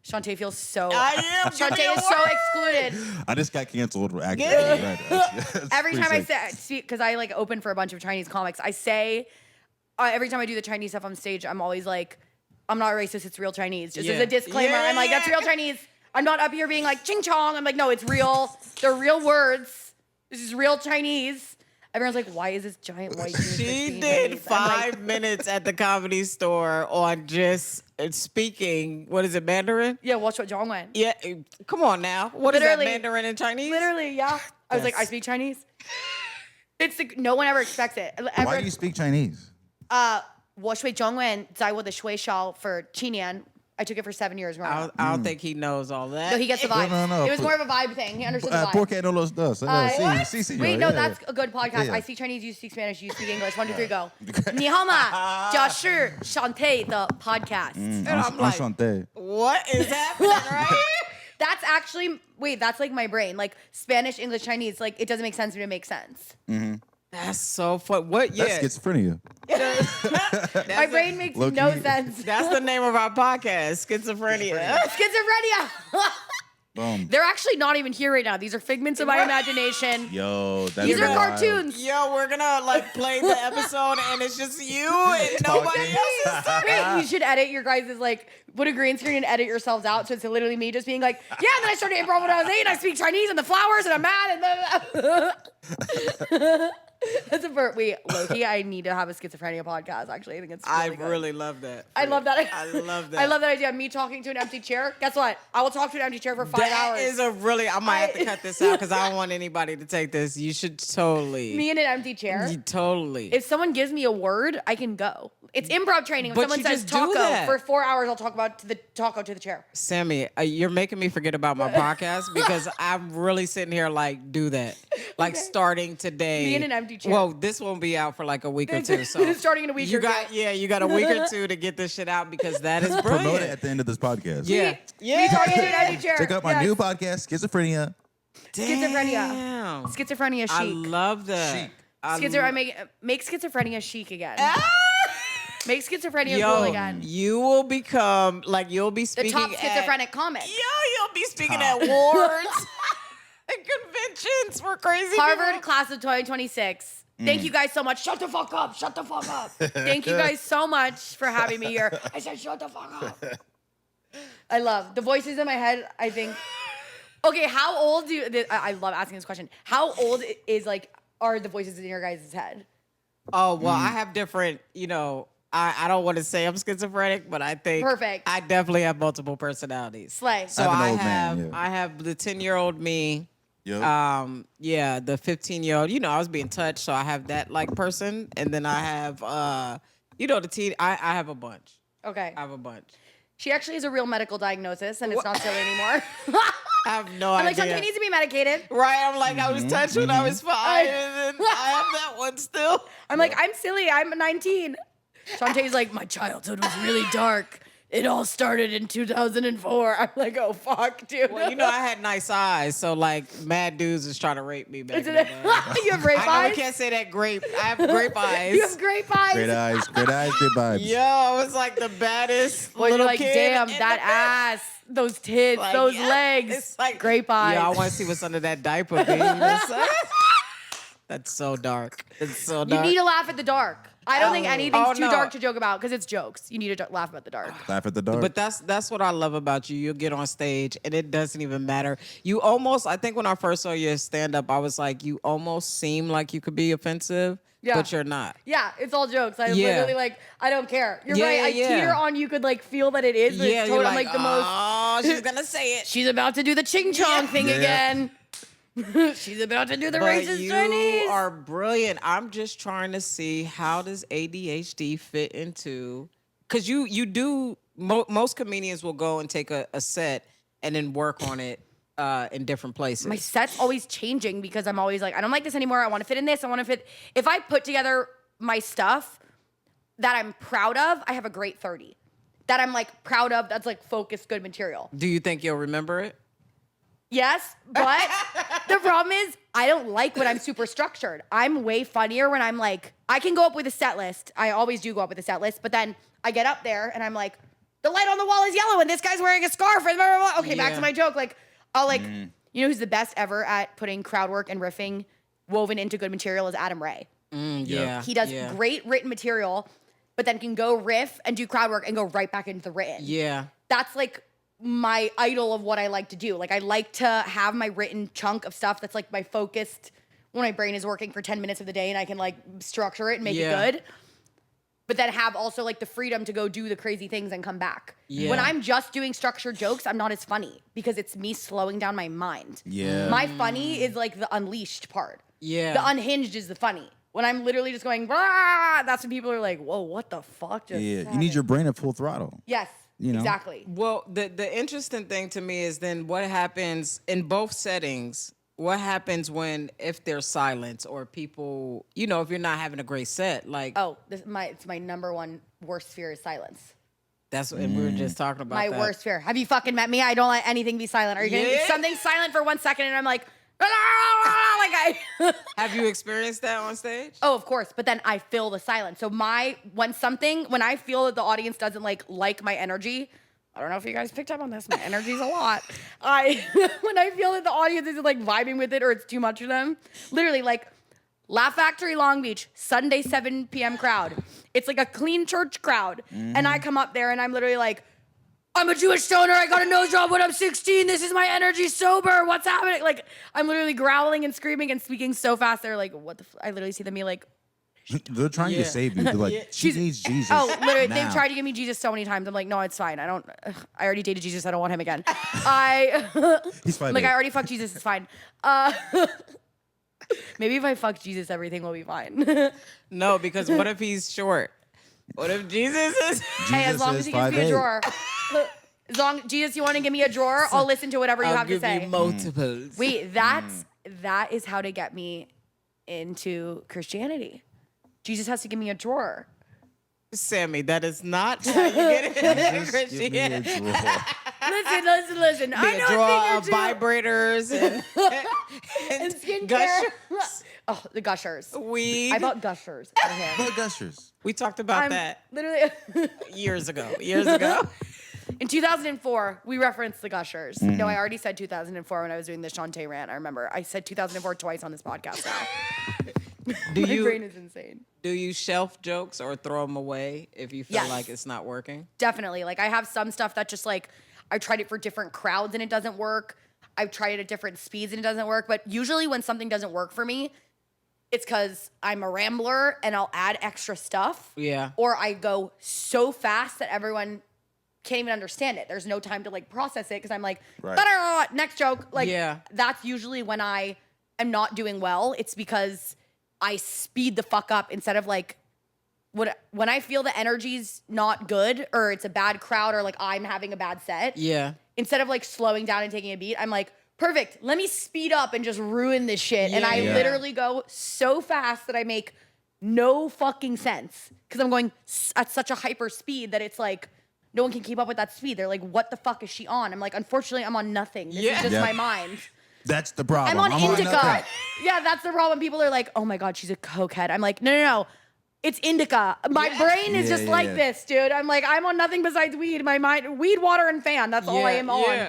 Chaunte feels so. I am. Chaunte Give me a is so word. excluded. I just got canceled. Actually, right. Every time I say, because I like open for a bunch of Chinese comics, I say, every time I do the Chinese stuff on stage, I'm always like, I'm not racist, it's real Chinese. Just as Yeah. a disclaimer, I'm like, that's real Chinese. I'm not up here being like, ching chong. I'm like, no, it's real. They're real words. This is real Chinese. Everyone's like, why is this giant white dude She speaking did Chinese? I'm like, 5 minutes at the Comedy Store on just speaking. What is it, Mandarin? yeah, what's what Zhongwen? Yeah, come on now. What is Literally. that, Mandarin in Chinese? Literally, yeah. I was like, I Yes. speak Chinese. No one ever expects it. Why do you speak Chinese? 我学中文在我的学校 for 7年. I took it for 7 years growing up. I don't think he knows all that. No, he gets the vibe. No. It was more of a vibe thing. He understood the vibe. Porque no los dos. Sí, Wait, señor. no, Yeah. that's a good podcast. Yeah. I speak Chinese, you speak Spanish, you speak English. 1, 2, 3, go. 你好吗？这是 Chaunte 的 podcast. And I'm like, Chaunte. what is happening right here? That's actually, wait, that's like my brain. Like Spanish, English, Chinese. Like it doesn't make sense, but it makes sense. That's so fun. What? Yeah. That's schizophrenia. My brain makes Low-key. no sense. That's the name of our podcast, Schizophrenia. Schizophrenia. Boom. They're actually not even here right now. These are figments of my imagination. Yo, that's These are wild. cartoons. Yo, we're gonna like play the episode and it's just you and nobody else is talking. Wait, you should edit your guys' like put a green screen and edit yourselves out so it's literally me just being like, yeah, and then I started improv when I was 8 and I speak Chinese and the flowers and I'm mad and blah, blah. That's a wait, Loki, I need to have a schizophrenia podcast. Actually, I think it's really good. really love that. I love that. I love that. I love that idea. Me talking to an empty chair. Guess what? I will talk to an empty chair for 5 hours. That is a really. I might have to cut this out because I don't want anybody to take this. You should totally. Me in an empty chair. You totally. If someone gives me a word, I can go. It's improv training. If But someone you says just do taco that. for 4 hours, I'll talk about to the taco to the chair. Sammy, you're making me forget about my podcast because I'm really sitting here like, do that. Like starting today. Me in an empty chair. Well, this won't be out for like a week or two. So Starting in a week you or got, two. yeah, you got a week or two to get this shit out because that is Promote it brilliant. at the end of this podcast. Yeah. Me talking to an empty chair. Check out my Yes. new podcast, Schizophrenia. Schizophrenia. Damn. Schizophrenia I chic. love that. Chic. I make schizophrenia chic again. Make schizophrenia Yo, cool again. you will become like you'll be The speaking top at, schizophrenic comic. you'll be speaking at awards and conventions for crazy Harvard people. class of 2026. Thank you guys so much. Shut the fuck up. Shut the fuck up. Thank you guys so much for having me here. I said, shut the fuck up. I love the voices in my head. I think. Okay, how old do you? I love asking this question. How old is are the voices in your guys' head? Oh well, I have different. I don't want to say I'm schizophrenic, but I think Perfect. I definitely have multiple personalities. Slay. So I have an I old have man, yeah. I have the 10-year-old me. Yep. The 15-year-old. I was being touched, so I have that like person, and then I have the teen. I have a bunch. Okay. I have a bunch. She actually has a real medical diagnosis, and it's not silly anymore. I have no I'm like, idea. Chaunte needs to be medicated. Right, I'm like, I was touched when I was 5, and then I have that one still. I'm like, I'm silly. I'm 19. Chaunte's like, my childhood was really dark. It all started in 2004. I'm like, oh, fuck, dude. Well, I had nice eyes, so like mad dudes was trying to rape me back in the day. You have rape I know eyes? we can't say that grape. I have grape eyes. You have great eyes. Great eyes, great vibes. Yo, I was like the baddest Well, little you're like, kid. damn, in that the- ass, those tits, Like, those yeah, legs. it's like- grape eyes. Yeah, I want to see what's under that diaper, baby. That's so dark. It's so You dark. need to laugh at the dark. I don't think anything's Oh, too no. dark to joke about because it's jokes. You need to laugh about the dark. Laugh at the dark. But that's what I love about you. You'll get on stage and it doesn't even matter. You almost, I think when I first saw your stand up, I was like, you almost seem like you could be offensive, Yeah. but you're not. Yeah, it's all jokes. I Yeah. literally I don't care. You're Yeah, right. I yeah. teeter on you could feel that it is, but Yeah, it's you're totally like, the most. oh, she's gonna say it. She's about to do the ching chong thing Yeah. again. She's about to do the But racist you Chinese. are brilliant. I'm just trying to see how does ADHD fit into, because you do, most comedians will go and take a set and then work on it in different places. My set's always changing because I'm always like, I don't like this anymore. I want to fit in this. I want to fit. If I put together my stuff that I'm proud of, I have a great 30. That I'm proud of, that's focused, good material. Do you think you'll remember it? Yes, but the problem is I don't like when I'm super structured. I'm way funnier when I'm I can go up with a set list. I always do go up with a set list, but then I get up there and I'm like, the light on the wall is yellow and this guy's wearing a scarf and blah, blah, blah. Okay, back Yeah. to my joke. I'll you know who's the best ever at putting crowd work and riffing woven into good material is Adam Ray. Yeah. He does yeah. great written material, but then can go riff and do crowd work and go right back into the written. Yeah. That's my idol of what I like to do. I like to have my written chunk of stuff that's my focused when my brain is working for 10 minutes of the day and I can structure it and make Yeah. it good. But then have also the freedom to go do the crazy things and come back. Yeah. When I'm just doing structured jokes, I'm not as funny because it's me slowing down my mind. Yeah. My funny is the unleashed part. Yeah. The unhinged is the funny. When I'm literally just going, "Rah," that's when people are like, whoa, what the fuck just Yeah, you happened? need your brain at full throttle. Yes, You know? exactly. Well, the interesting thing to me is then what happens in both settings. What happens if there's silence or people, if you're not having a great set, like Oh, it's my number one worst fear is silence. and we were just talking about My that. worst fear. Have you fucking met me? I don't let anything be silent. Are you kidding me? Yeah. Something's silent for 1 second and I'm like, like Have you experienced that on stage? Oh, of course. But then I fill the silence. So when I feel that the audience doesn't like my energy, I don't know if you guys picked up on this. My energy's a lot. When I feel that the audience isn't like vibing with it or it's too much for them, literally like Laugh Factory Long Beach, Sunday 7 p.m. crowd. It's like a clean church crowd. And I come up there and I'm literally like, I'm a Jewish stoner. I got a nose job when I'm 16. This is my energy sober. What's happening? Like, I'm literally growling and screaming and speaking so fast. They're like, what the I literally see them be like, They're trying to save you. They're like, she needs Jesus. oh, literally, now. they've tried to give me Jesus so many times. I'm like, no, it's fine. I already dated Jesus. I don't want him again. He's fine. Like, I already fucked Jesus. It's fine. Maybe if I fuck Jesus, everything will be fine. No, because what if he's short? What if Jesus is? Hey, as long as he gives me a 5'8". drawer. Jesus, you want to give me a drawer? I'll listen to whatever you I'll have to give say. you multiples. Wait, that is how to get me into Christianity. Jesus has to give me a drawer. Sammy, that is not how you get into Just give me a Christianity. Listen. Be I a know drawer a of thing or two. vibrators And skincare. gushers, Oh, the gushers. weed. I bought gushers for him. Blood gushers. We talked about I'm that literally years ago. in 2004. We referenced the gushers. No, I already said 2004 when I was doing the Chaunte rant. I remember I said 2004 twice on this podcast. Now Do my you brain is insane. do you shelf jokes or throw them away if you feel Yes. like it's not working? Definitely. Like I have some stuff that just like I tried it for different crowds and it doesn't work. I've tried it at different speeds and it doesn't work. But usually when something doesn't work for me, it's because I'm a rambler and I'll add extra stuff. Yeah. Or I go so fast that everyone can't even understand it. There's no time to like process it because I'm like, Right. "Ta-da, next joke." Like Yeah. that's usually when I am not doing well. It's because I speed the fuck up instead of like when I feel the energy's not good or it's a bad crowd or like I'm having a bad set, Yeah. instead of like slowing down and taking a beat, I'm like, perfect, let me speed up and just ruin this shit. And I Yeah. literally go so fast that I make no fucking sense because I'm going at such a hyper speed that it's like no one can keep up with that speed. They're like, what the fuck is she on? I'm like, unfortunately, I'm on nothing. This Yeah. is just Yeah. my mind. That's the problem. I'm on indica. nothing. Yeah, that's the problem. People are like, oh my God, she's a cokehead. I'm like, no. It's indica. My brain is Yeah, just yeah, like yeah. this, dude. I'm like, I'm on nothing besides weed. My mind, weed, water, and fan. That's all I am on.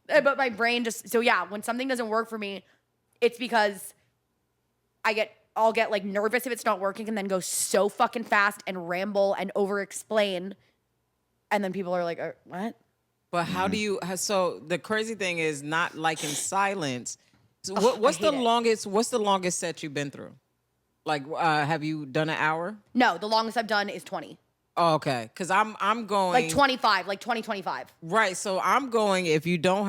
But my brain just, so yeah, when something doesn't work for me, it's because I'll get like nervous if it's not working and then go so fucking fast and ramble and over explain. And then people are like, what? But how do you? So the crazy thing is not liking silence. So what's I hate the it. longest? What's the longest set you've been through? Like, have you done an hour? No, the longest I've done is 20. Oh, okay, because I'm going Like 25, like 2025. right. So I'm going if you don't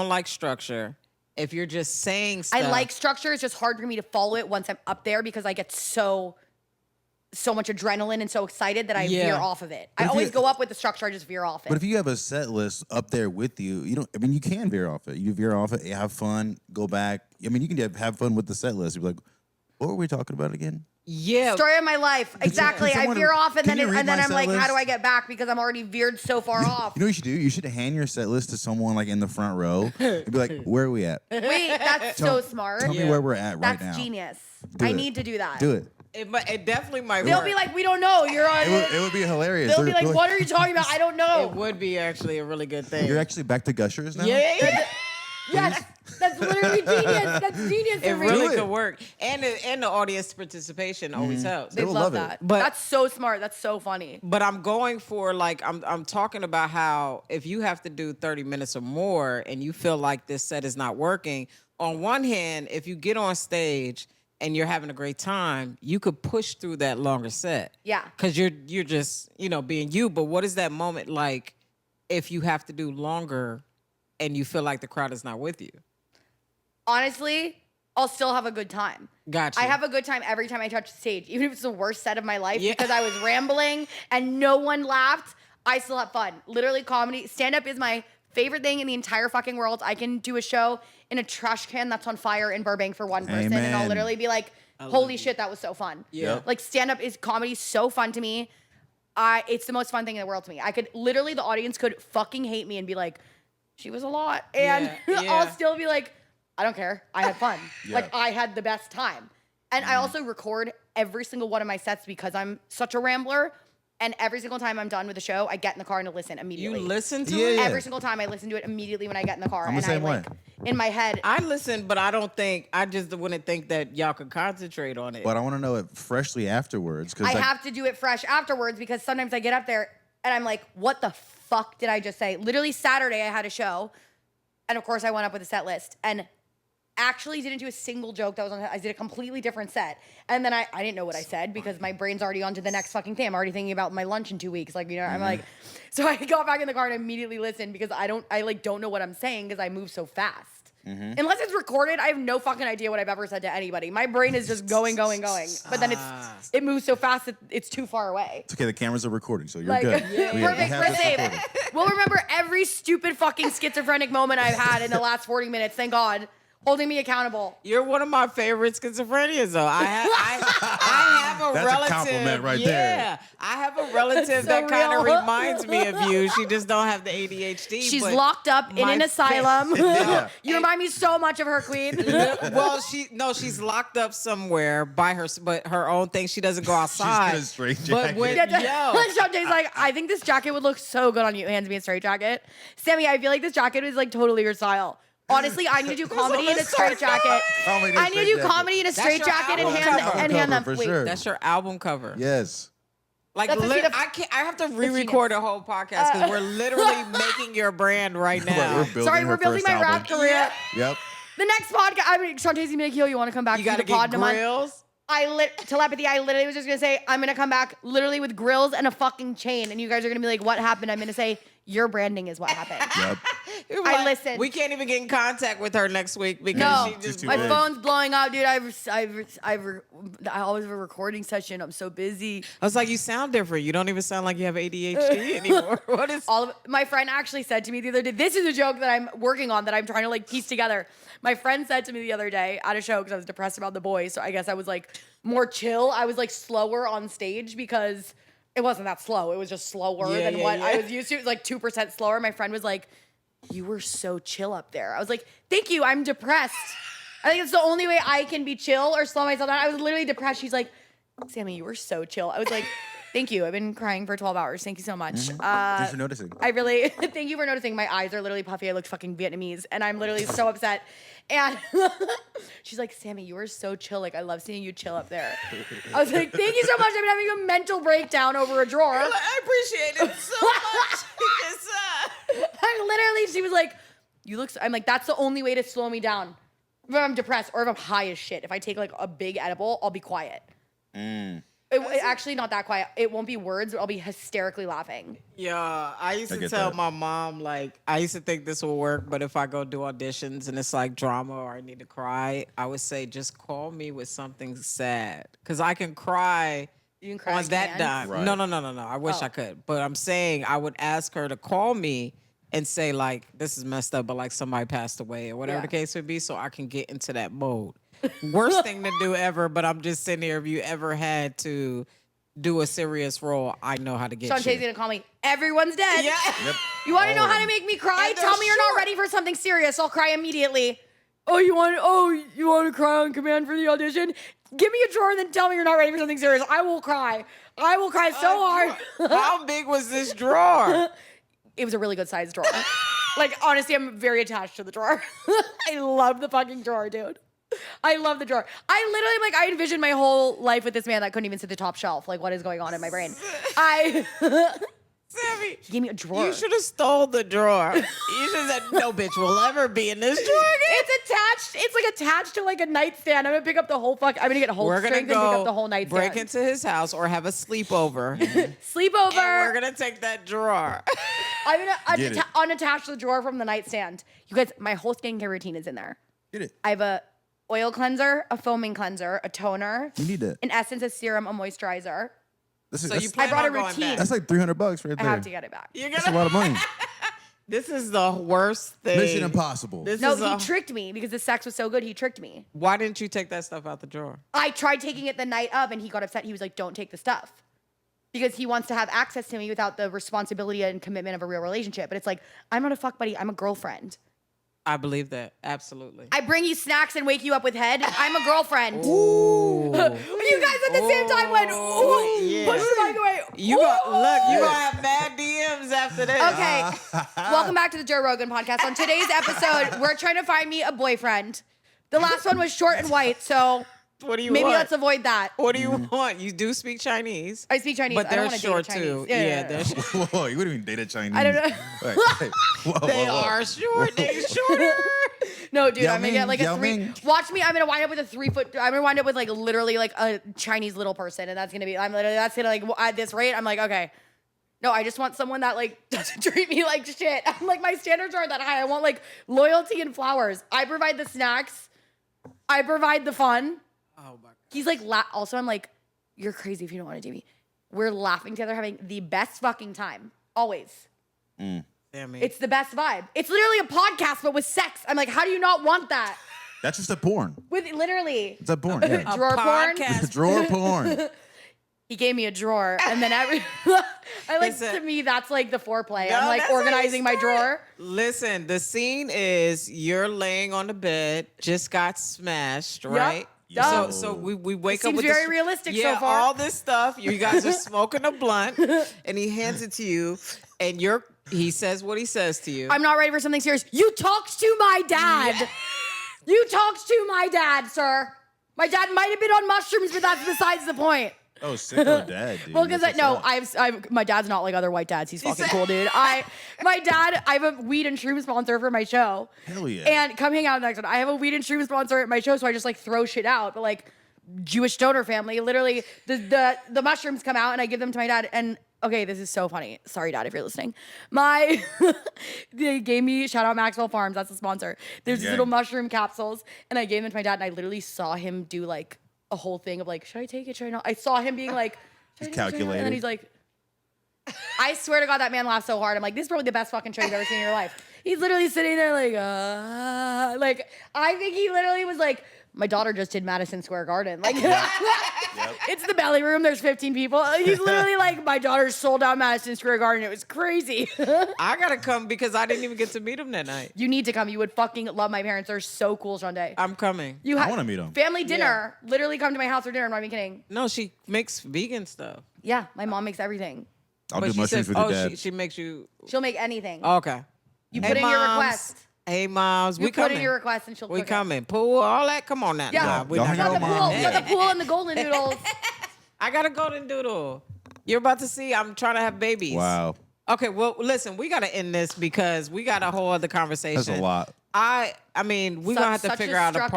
like structure, if you're just saying stuff. I like structure. It's just hard for me to follow it once I'm up there because I get so much adrenaline and so excited that I Yeah. veer off of it. I if always you- go up with the structure. I just veer off it. But if you have a set list up there with you, you don't. I mean, you can veer off it. You veer off it, you have fun, go back. I mean, you can have fun with the set list. You're like, what were we talking about again? Yeah. Story of my life. Exactly. I someone- veer off and can then you read and then my I'm set like, how list? do I get back? Because I'm already veered so far off. You know what you should do? You should hand your set list to someone like in the front row and be like, where are we at? Wait, that's so smart. Tell me where we're at right That's now. genius. Do I it. need to do that. Do it. It definitely might They'll work. be like, we don't know. You're on. It would be hilarious. They'll be like, what are you talking about? I don't it know. would be actually a really good thing. You're actually back to gushers now? yeah. Yes, that's literally genius. That's genius It for me. really Do it. could work, and the audience participation always helps. They will love love it. that. But- that's so smart. That's so funny. But I'm going for like I'm talking about how if you have to do 30 minutes or more and you feel like this set is not working, on one hand, if you get on stage and you're having a great time, you could push through that longer set. Yeah. Cuz you're just, being you, but what is that moment like if you have to do longer and you feel like the crowd is not with you? Honestly, I'll still have a good time. Gotcha. I have a good time every time I touch the stage, even if it's the worst set of my life Yeah. because I was rambling and no one laughed. I still have fun. Literally, comedy, stand-up is my favorite thing in the entire fucking world. I can do a show in a trash can that's on fire in Burbank for one person, and I'll Amen. literally be like, "Holy shit, that was so fun!" Yeah. Yep. Like stand-up is comedy, so fun to me. It's the most fun thing in the world to me. I could literally, the audience could fucking hate me and be like, "She was a lot," and Yeah. I'll still be like, "I don't care. I had fun. Yeah. Like I had the best time." And I also record every single one of my sets because I'm such a rambler. And every single time I'm done with the show, I get in the car and I listen You immediately. listen to Yeah, it? yeah. Every single time I listen to it immediately when I get in the car. I'm the and same I way. like in my head. I listen, but I just wouldn't think that y'all could concentrate on it. But I want to know it freshly afterwards. I have to do it fresh afterwards because sometimes I get up there and I'm like, what the fuck did I just say? Literally Saturday I had a show. And of course I went up with a set list and actually didn't do a single joke that was on. I did a completely different set. And then I didn't know what I said because my brain's already on to the next fucking thing. I'm already thinking about my lunch in 2 weeks. Like, you know, I'm like, so I got back in the car and immediately listened because I don't know what I'm saying because I move so fast. Unless it's recorded, I have no fucking idea what I've ever said to anybody. My brain is just going. But then it moves so fast that it's too far away. It's okay. The cameras are recording, so you're Like, good. perfect, We have we're this safe. recorded. We'll remember every stupid fucking schizophrenic moment I've had in the last 40 minutes. Thank God. Holding me accountable. You're one of my favorite schizophrenias, though. I have a That's a relative. compliment right there. Yeah, I have a relative That's so that kind of real. reminds me of you. She just don't have the ADHD. She's but locked up in my an fa- asylum. Yeah. You remind me so much of her, queen. Well, she's locked up somewhere by her own thing. She doesn't go outside. in a straight But jacket. when Chaunte's like, I think this jacket would look so good on you. Hands me a straight jacket. Sammy, I feel like this jacket is like totally your style. Honestly, I need to do comedy in a straight jacket. Comedy in a I need to straight do jacket. comedy in a straight your jacket and album hand cover. hand them. For Wait, sure. that's your album cover. Yes. Like That's a lit- scene of- I can't. I have to re-record a whole podcast because we're literally making your brand right now. We're building sorry, her we're building first my album. rap career. Yep. The next podcast, I mean, Chaunte's gonna be like, yo, you want to come back You to gotta the pod get in a month? grills. Telepathy. I literally was just gonna say I'm gonna come back literally with grills and a fucking chain, and you guys are gonna be like, "What happened?" I'm gonna say your branding is what happened. Yep. You're I like, listened. We can't even get in contact with her next week because No, she just too my big. phone's blowing up, dude. I always have a recording session. I'm so busy. I was like, you sound different. You don't even sound like you have ADHD anymore. What is? All of my friend actually said to me the other day. This is a joke that I'm working on that I'm trying to like piece together. My friend said to me the other day at a show because I was depressed about the boys. So I guess I was like more chill. I was like slower on stage because it wasn't that slow. It was just slower Yeah, than yeah, what yeah. I was used to. It was like 2% slower. My friend was like, "You were so chill up there." I was like, "Thank you. I'm depressed. I think it's the only way I can be chill or slow myself down." I was literally depressed. She's like, "Sammy, you were so chill." I was like, "Thank you. I've been crying for 12 hours. Thank you so much." Thanks for noticing. I really thank you for noticing. My eyes are literally puffy. I look fucking Vietnamese, and I'm literally so upset. And she's like, "Sammy, you were so chill. Like, I love seeing you chill up there." I was like, "Thank you so much. I've been having a mental breakdown over a drawer." I appreciate it so much. I literally, she was like, "You look." I'm like, "That's the only way to slow me down. If I'm depressed or if I'm high as shit. If I take like a big edible, I'll be quiet." It actually not that quiet. It won't be words, but I'll be hysterically laughing. Yeah, I used I to get tell that. my mom, like, I used to think this will work, but if I go do auditions and it's like drama or I need to cry, I would say, just call me with something sad. Because I can cry You can cry on in that cans? dime. Right. No. I wish Oh. I could. But I'm saying I would ask her to call me and say, like, this is messed up, but like somebody passed away or whatever Yeah. the case would be, so I can get into that mode. Worst thing to do ever, but I'm just sitting here. If you ever had to do a serious role, I know how to get Chaunte's you. gonna call me. Everyone's dead. Yeah. Yep. You want to know All how of to them. make me cry? And they're Tell me you're not short. ready for something serious. I'll cry immediately. Oh, you want to cry on command for the audition? Give me a drawer and then tell me you're not ready for something serious. I will cry. I will cry so hard. How big was this drawer? It was a really good sized drawer. Like, honestly, I'm very attached to the drawer. I love the fucking drawer, dude. I love the drawer. I literally, like, I envisioned my whole life with this man that couldn't even sit the top shelf. Like, what is going on in my brain? Sammy, He gave me a drawer. you should have stole the drawer. You should have said, no bitch will ever be in this drawer again. It's attached. It's like attached to like a nightstand. I'm gonna pick up the whole fuck. I'm gonna get whole We're gonna strength and pick up the go whole nightstand. break into his house or have a sleepover. Sleepover. And we're gonna take that drawer. I'm gonna Get it. unattach the drawer from the nightstand. You guys, my whole skincare routine is in there. Get it. I have a oil cleanser, a foaming cleanser, a toner, You need that. an essence, a serum, a moisturizer. This is, So you that's, plan brought on a going routine. back. that's like $300 right I there. have to get it back. You're That's a gonna. lot of money. This is the worst thing. Mission Impossible. This No, is he tricked me because the sex was so good. He tricked me. Why didn't you take that stuff out the drawer? I tried taking it the night of, and he got upset. He was like, "Don't take the stuff," because he wants to have access to me without the responsibility and commitment of a real relationship. But it's like, I'm not a fuck buddy. I'm a girlfriend. I believe that. Absolutely. I bring you snacks and wake you up with head. I'm a girlfriend. Ooh. You guys at the same time went, ooh, Yeah. push the mic away. You got look. You gonna have mad DMs after this. Okay, welcome back to the Joe Rogan podcast. On today's episode, we're trying to find me a boyfriend. The last one was short and white, so What do you maybe want? let's avoid that. What do you want? You do speak Chinese. I speak Chinese. But I don't they're want to short date Chinese. too. Yeah, they're short. Whoa, you wouldn't even date a Chinese. I don't know. Wait, whoa, They whoa, whoa. are short. They're shorter. No, dude, Yao I'm gonna get like Ming, a Yao 3. Ming. Watch me. I'm gonna wind up with a 3 foot. I'm gonna wind up with like literally like a Chinese little person, and that's gonna be. That's gonna like at this rate. I'm like, okay. No, I just want someone that like doesn't treat me like shit. I'm like, my standards aren't that high. I want like loyalty and flowers. I provide the snacks. I provide the fun. Oh my. He's like, also, I'm like, you're crazy if you don't want to do me. We're laughing together, having the best fucking time. Always. Sammy. It's the best vibe. It's literally a podcast, but with sex. I'm like, how do you not want that? That's just a porn. With literally It's a porn. Yeah. drawer porn. podcast. Drawer porn. He gave me a drawer, and then Listen. to me, that's like the foreplay. No, I'm like that's how you organizing my start. drawer. Listen, the scene is you're laying on the bed, just got smashed, right? Yup. So we wake up Seems with very this, realistic so yeah, far. all this stuff. You guys are smoking a blunt, and he hands it to you, and he says what he says to you. I'm not ready for something serious. You talked to my dad. You talked to my dad, sir. My dad might have been on mushrooms, but that's besides the point. Oh, sicko dad, dude. Well, because That's what's up. I've my dad's not like other white dads. He's fucking cool, dude. I have a weed and shroom sponsor for my show. Hell yeah. And come hang out in the next one. I have a weed and shroom sponsor at my show, so I just like throw shit out. But like Jewish donor family, literally the mushrooms come out and I give them to my dad. And okay, this is so funny. Sorry, Dad, if you're listening. They gave me, shout out Maxwell Farms, that's the sponsor. There's these Yeah. little mushroom capsules, and I gave them to my dad, and I literally saw him do like a whole thing of like, should I take it? Should I not? I saw him being like, should I take it? Should I not? And calculated. then he's like, I swear to God, that man laughed so hard. I'm like, this is probably the best fucking show you've ever seen in your life. He's literally sitting there like I think he literally was like, my daughter just did Madison Square Garden. Like, it's the belly room. There's 15 people. He's literally like, my daughter sold out Madison Square Garden. It was crazy. I gotta come because I didn't even get to meet him that night. You need to come. You would fucking love my parents. They're so cool, Chaunte. I'm coming. You I ha- wanna meet 'em. Family dinner. Literally come to my house for dinner. I'm not even kidding. No, she makes vegan stuff. Yeah, my mom makes everything. I'll But do she mushrooms says, with your dad. she makes you. She'll make anything. Okay. You put in your moms. request. Hey, moms, You we put coming. in your request and she'll We cook it. coming. Pool, all that. Come on now. Yeah. Nah, we Y'all not hang out Got gonna the with do pool. Mom. Got the pool and the golden noodles. I got a golden doodle. You're about to see. I'm trying to have babies. Wow. Okay, well, listen, we got to end this because we got a whole other conversation. That's a lot. I mean, we're going to have to Such figure a out a part.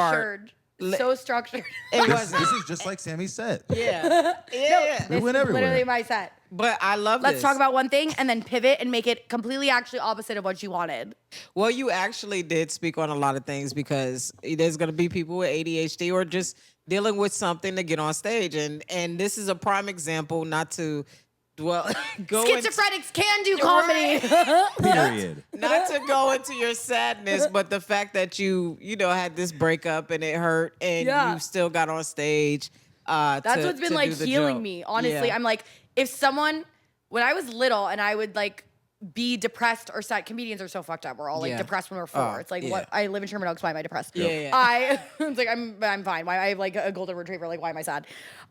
structured- So structured. It This wasn't. is just like Sammy said. Yeah. Yeah. We This went is everywhere. literally my set. But I love Let's this. talk about one thing and then pivot and make it completely actually opposite of what you wanted. Well, you actually did speak on a lot of things because there's going to be people with ADHD or just dealing with something to get on stage. And this is a prime example, not to dwell, go into, Schizophrenics can do comedy. Period. not to go into your sadness, but the fact that you had this breakup and it hurt and Yeah. you still got on stage. That's what's been like healing me. Honestly, Yeah. I'm like, if someone, when I was little and I would like be depressed or sad, comedians are so fucked up. We're all like Yeah. depressed when we're 4. Oh, It's like, yeah. what? I live in Sherman Oaks. Why am I depressed? Yeah. It's like, I'm fine. Why? I have like a golden retriever. Like, why am I sad?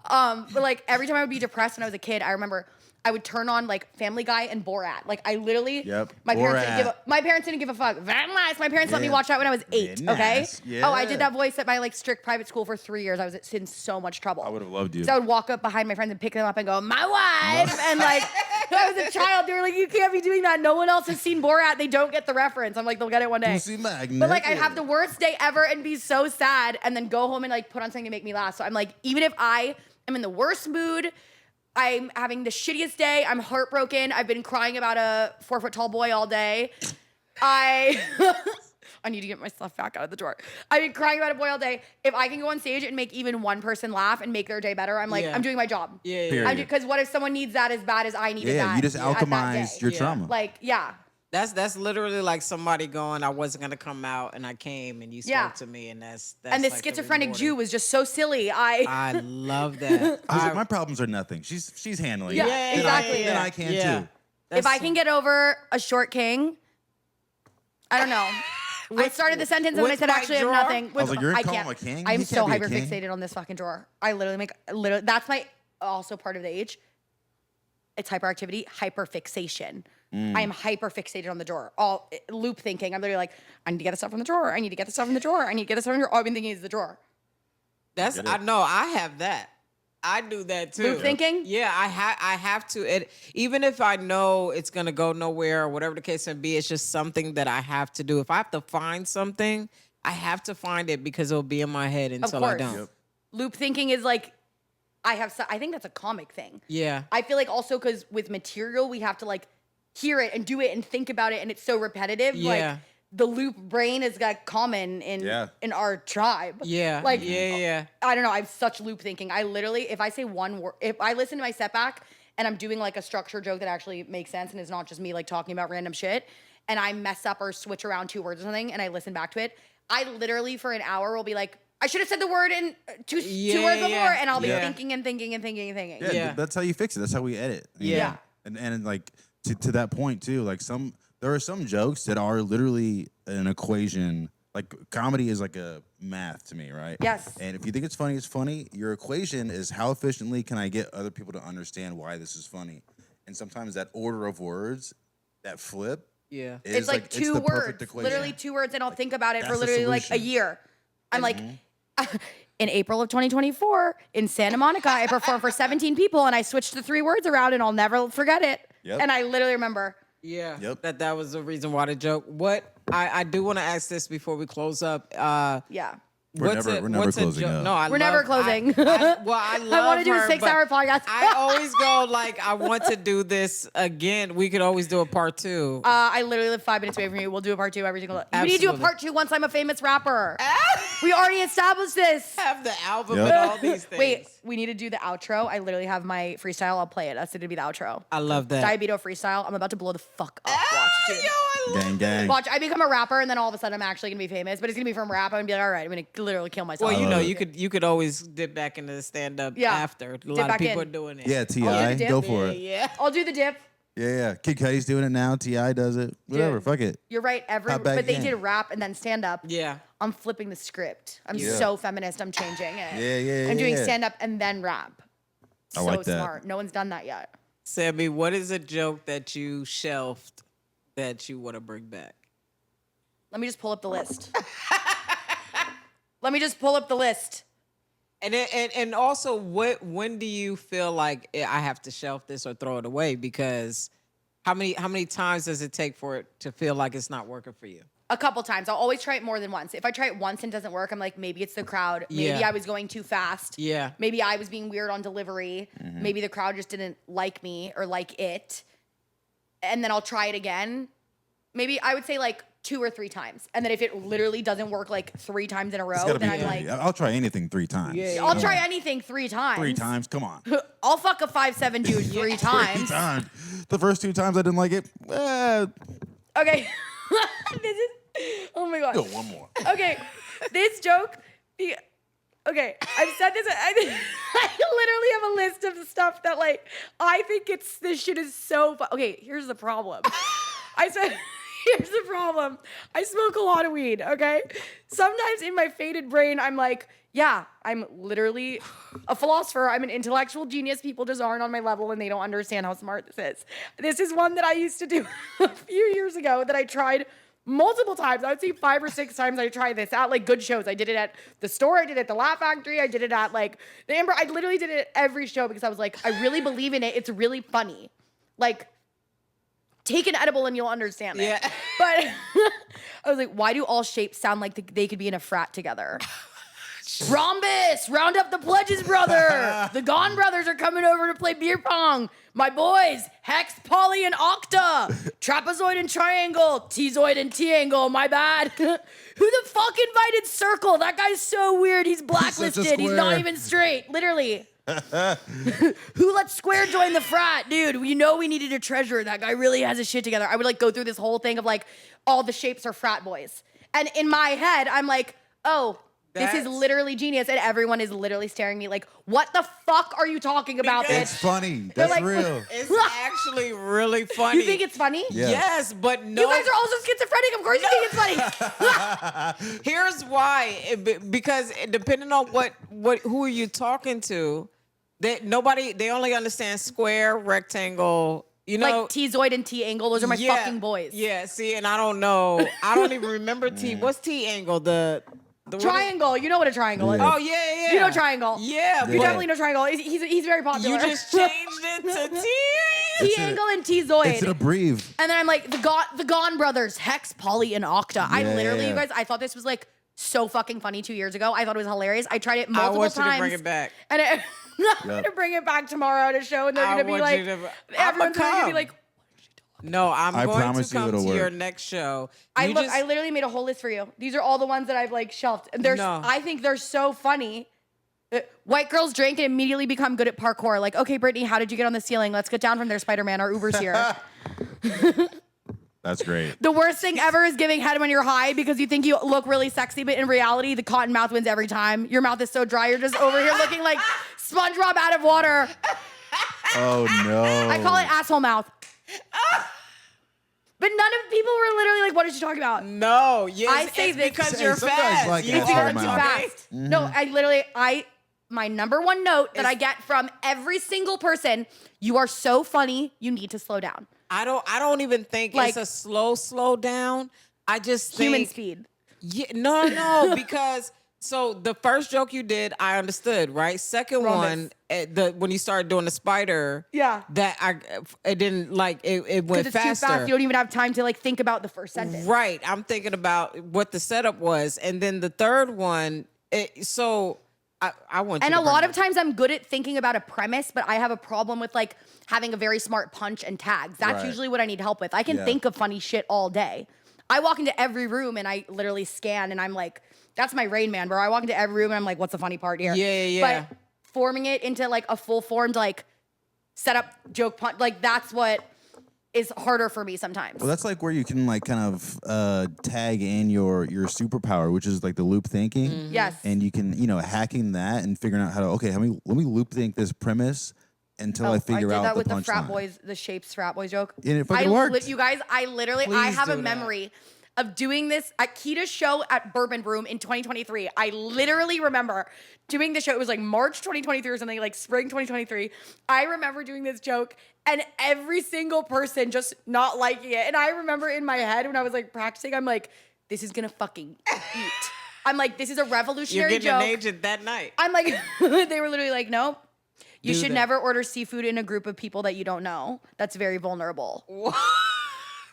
But like every time I would be depressed when I was a kid, I remember I would turn on like Family Guy and Borat. Like I literally, Yep. my Borat. parents didn't give a fuck. Very nice. My parents let me Yeah. watch that when I was 8. Very Okay. nice. Oh, I did Yeah. that voice at my like strict private school for 3 years. I was in so much trouble. I would have loved you. So I would walk up behind my friends and pick them up and go, my wife. And like, I was a child. They were like, you can't be doing that. No one else has seen Borat. They don't get the reference. I'm like, they'll get it one day. Pussy magnet. But like, I'd have the worst day ever and be so sad and then go home and like put on something to make me laugh. So I'm like, even if I am in the worst mood, I'm having the shittiest day, I'm heartbroken, I've been crying about a 4 foot tall boy all day. I need to get my stuff back out of the drawer. I've been crying about a boy all day. If I can go on stage and make even one person laugh and make their day better, I'm like, I'm doing my job. Yeah. Period. Because what if someone needs that as bad as I needed that? Yeah, you just at that alchemize day? your trauma. Like, yeah. That's literally like somebody going, I wasn't gonna come out, and I came, and you spoke to me, and that's And the like schizophrenic rewarding. Jew was just so silly. I love that. I was like, my problems are nothing. She's handling it. Yeah, exactly. Then I can too. if I can get over a short king, I don't know. I started the sentence and then I with said, my actually, I have drawer? nothing. I was like, you're gonna call can't. him a king? I'm He so can't be a king. hyper fixated on this fucking drawer. I literally that's my also part of the age. It's hyperactivity, hyperfixation. I am hyper fixated on the drawer. All loop thinking. I'm literally like, I need to get the stuff from the drawer. I need to get the stuff from the drawer. I need to get the stuff from the drawer. All I've been thinking is the drawer. I know I have that. I do that too. Loop thinking? Yeah, I have to. Even if I know it's gonna go nowhere or whatever the case may be, it's just something that I have to do. If I have to find something, I have to find it because it'll be in my head until I don't. Loop thinking is like, I think that's a comic thing. Yeah. I feel like also because with material, we have to like hear it and do it and think about it, and it's so repetitive. Yeah. Like the loop brain is like common in our tribe. Yeah. Like yeah. I don't know. I have such loop thinking. I literally, if I say one word, if I listen to my setback and I'm doing like a structured joke that actually makes sense and it's not just me like talking about random shit, and I mess up or switch around 2 words or something, and I listen back to it, I literally for an hour will be like, I should have said the word in two words before, and I'll be thinking and thinking and thinking and thinking. Yeah, that's how you fix it. That's how we edit. Yeah. And like to that point too, like there are some jokes that are literally an equation. Like comedy is like a math to me, right? Yes. And if you think it's funny, it's funny. Your equation is how efficiently can I get other people to understand why this is funny? And sometimes that order of words, that flip, Yeah. is It's like it's 2 the perfect words, equation. literally 2 words, and I'll think about it for that's the literally like a solution. year. I'm like, in April of 2024, in Santa Monica, I performed for 17 people, and I switched the 3 words around, and I'll never forget it. Yep. And I literally remember. Yeah. Yep. That was the reason why the joke. What I do want to ask this before we close up. Yeah. We're never closing up. No, We're never closing. I love I want to do a her, 6-hour but podcast. I always go like, I want to do this again. We could always do a part 2. I literally live 5 minutes away from you. We'll do a part 2 every single day. We need to do a Absolutely. part 2 once I'm a famous rapper. We already established this. Have the album Yep. and all these things. Wait, we need to do the outro. I literally have my freestyle. I'll play it. That's going to be the outro. I love that. Diabeto freestyle. I'm about to blow the fuck up. Watch, dude. Yo, I love Gang, gang. Watch, I become a rapper, and then all of a sudden I'm actually gonna be famous. But it's gonna be from rap. I'm gonna be like, all right, I'm gonna literally kill myself. Well, you love know, it. you could always dip back into the stand up Yeah. after. A Dip lot of back people in. are doing it. Yeah, Oh, T.I. dip. Go for it. Yeah. I'll do the dip. Yeah. Kid Cudi's doing it now. T.I. does it. Whatever. Dude. Fuck it. You're right. Hop back But they in. did rap and then stand up. Yeah. I'm flipping the script. I'm Yeah. so feminist. I'm changing it. Yeah. I'm doing yeah. stand up and then rap. I So like that. smart. No one's done that yet. Sammy, what is a joke that you shelved that you want to bring back? Let me just pull up the list. Let me just pull up the list. And also, when do you feel like I have to shelf this or throw it away? Because how many times does it take for it to feel like it's not working for you? A couple times. I'll always try it more than once. If I try it once and it doesn't work, I'm like, maybe it's the crowd. Maybe Yeah. I was going too fast. Yeah. Maybe I was being weird on delivery. Maybe the crowd just didn't like me or like it. And then I'll try it again. Maybe I would say like 2 or 3 times. And then if it literally doesn't work like 3 times in a row, It's gotta then be I'm like, three. I'll try anything 3 times. Yeah. I'll try anything 3 times. 3 times. Come on. I'll fuck a 5'7" dude 3 times. 3 times. The first 2 times I didn't like it. Okay. This is, oh my God. Go one more. Okay, this joke. Okay, I've said this. I literally have a list of stuff that like I think this shit is so. Okay, here's the problem. I said. Here's the problem. I smoke a lot of weed, okay? Sometimes in my faded brain, I'm like, yeah, I'm literally a philosopher. I'm an intellectual genius. People just aren't on my level and they don't understand how smart this is. This is one that I used to do a few years ago that I tried multiple times. I would say 5 or 6 times I tried this at like good shows. I did it at the store. I did it at the Laugh Factory. I did it at like the Amber. I literally did it at every show because I was like, I really believe in it. It's really funny. Like, take an edible and you'll understand it. Yeah. But I was like, why do all shapes sound like they could be in a frat together? Rhombus, round up the pledges, brother. The Gone brothers are coming over to play beer pong. My boys, Hex, Poly, and Octa. Trapezoid and Triangle. T-zoid and T-angle, my bad. Who the fuck invited Circle? That guy's so weird. He's blacklisted. He's not even straight. Literally. Who let Square join the frat? Dude, we know we needed a treasurer. That guy really has his shit together. I would like go through this whole thing of like all the shapes are frat boys. And in my head, I'm like, oh, this is literally genius. And everyone is literally staring at me like, what the fuck are you talking about, bitch? It's funny. That's like, real. It's actually really funny. You think it's funny? Yeah. Yes, but no. You guys are also schizophrenic. Of course you think it's funny. Here's why. Because depending on who are you talking to, they only understand square, rectangle. You know, Like T-zoid and T-angle. Those are my fucking boys. Yeah, see, and I don't know. I don't even remember T. What's T-angle? The Triangle. You know what a triangle is. Oh, yeah. You know triangle. Yeah. You but definitely know triangle. He's very popular. You just changed it to T. T-angle and T-zoid. It's an abbrev. And then I'm like, the Gone brothers, Hex, Poly, and Octa. I literally, Yeah. you guys, I thought this was like so fucking funny 2 years ago. I thought it was hilarious. I tried it multiple times. I want you to bring it back. And I'm going to bring it back tomorrow at a show, and they're going to be like, everyone's going to be like, no, I I'm going promise to you come it'll to work. your next show. I literally made a whole list for you. These are all the ones that I've like shelved. And I think they're so funny. White girls drink and immediately become good at parkour. Like, okay, Brittany, how did you get on the ceiling? Let's get down from there, Spider-Man. Our Uber's here. That's great. The worst thing ever is giving head when you're high because you think you look really sexy, but in reality, the cotton mouth wins every time. Your mouth is so dry, you're just over here looking like SpongeBob out of water. Oh, no. I call it asshole mouth. But none of people were literally like, what is she talking about? No, yes, I say it's this because Hey, you're some guys fast. like You It's asshole because are I'm too mouth. fast. No, my number one note that I get from every single person, you are so funny, you need to slow down. I don't even think Like- it's a slow down. I just think Human speed. Yeah, no, because so the first joke you did, I understood, right? Second Rhombus. one, when you started doing the spider, Yeah. it didn't like it went Because it's faster. too fast. You don't even have time to like think about the first sentence. Right. I'm thinking about what the setup was, and then the third one. I want you And to a lot bring of times I'm good at thinking about a premise, but I have a problem with like having a very smart punch and tags. That's Right. usually what I need help with. I can Yeah. think of funny shit all day. I walk into every room and I literally scan and I'm like, that's my Rain Man, bro. I walk into every room and I'm like, what's the funny part here? Yeah. But forming it into like a full formed like setup joke punch, like that's what is harder for me sometimes. Well, that's like where you can like kind of tag in your superpower, which is like the loop thinking. Yes. And you can, hacking that and figuring out how to, okay, let me loop think this premise until I figure did out that the with the frat punchline. boys, the shapes frat boys joke. And it fucking worked. You guys, I Please have a do that. memory of doing this at Kita's show at Bourbon Room in 2023. I literally remember doing the show. It was like March 2023 or something, like spring 2023. I remember doing this joke and every single person just not liking it. And I remember in my head when I was like practicing, I'm like, this is gonna fucking eat. I'm like, this is a You're revolutionary getting joke. an agent that night. I'm like, they were literally like, no. You Do should that. never order seafood in a group of people that you don't know. That's very vulnerable.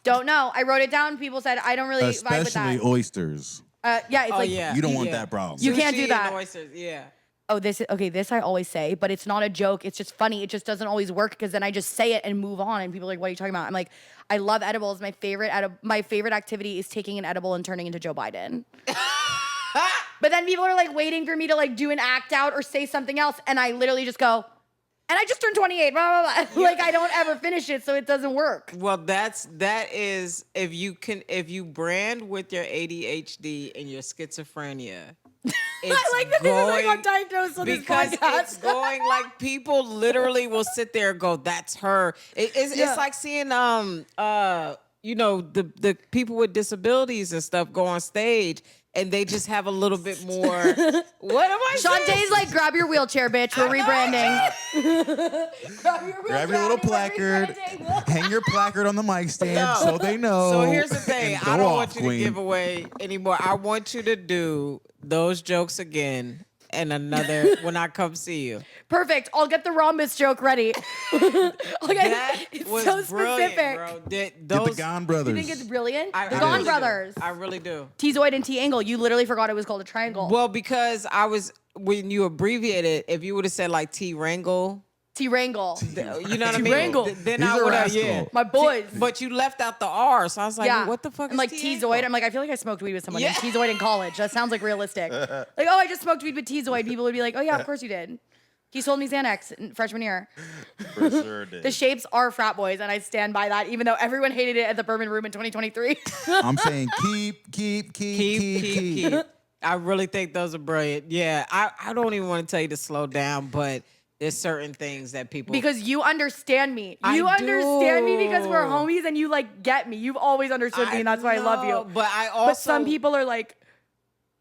Don't know. I wrote it down. People said, I don't really vibe with Especially that. oysters. Yeah, it's like, yeah. You don't want Yeah. that problem. You can't Sushi do that. and oysters, yeah. oh, this I always say, but it's not a joke. It's just funny. It just doesn't always work because then I just say it and move on. And people are like, what are you talking about? I'm like, I love edibles. My favorite activity is taking an edible and turning into Joe Biden. But then people are like waiting for me to like do an act out or say something else. And I literally just go, and I just turned 28, blah, blah, blah. Like I don't ever finish it, so it doesn't work. Well, that is if you brand with your ADHD and your schizophrenia. I like that this is like on diagnosed on this because podcast. it's going like people literally will sit there and go, "That's her." It's like seeing the people with disabilities and stuff go on stage and they just have a little bit more. What am I saying? Chaunte's like, grab your wheelchair, bitch. We're rebranding. Grab your little placard, hang your placard on the mic stand so they know. So here's the thing. and I go don't off, want you queen. to give away anymore. I want you to do those jokes again and another when I come see you. Perfect. I'll get the rhombus joke ready. That It's was so brilliant, specific. bro. Get the Gone Brothers. You think it's brilliant? I The really Gone do. Brothers. I really do. T-zoid and T-angle. You literally forgot it was called a triangle. Well, because when you abbreviate it, if you would have said like T-Wrangle, T-wrangle. you know what I mean? T-Wrangle. Then He's I a would have, rascal. yeah. My boys. But you left out the R, so I was like, Yeah. what the fuck I'm is like T-angle? T-zoid. I'm like, I feel like I smoked weed with someone Yeah. named T-zoid in college. That sounds like realistic. Like, oh, I just smoked weed with T-zoid. People would be like, oh yeah, of course you did. He sold me Xanax in freshman year. For sure did. The shapes are frat boys, and I stand by that, even though everyone hated it at the Bourbon Room in 2023. I'm saying keep. I really think those are brilliant. Yeah, I don't even want to tell you to slow down, but there's certain things that people Because you understand me. I You understand me because we're do. homies and you like get me. You've always understood me and that's why I love know, you. But I also But some people are like,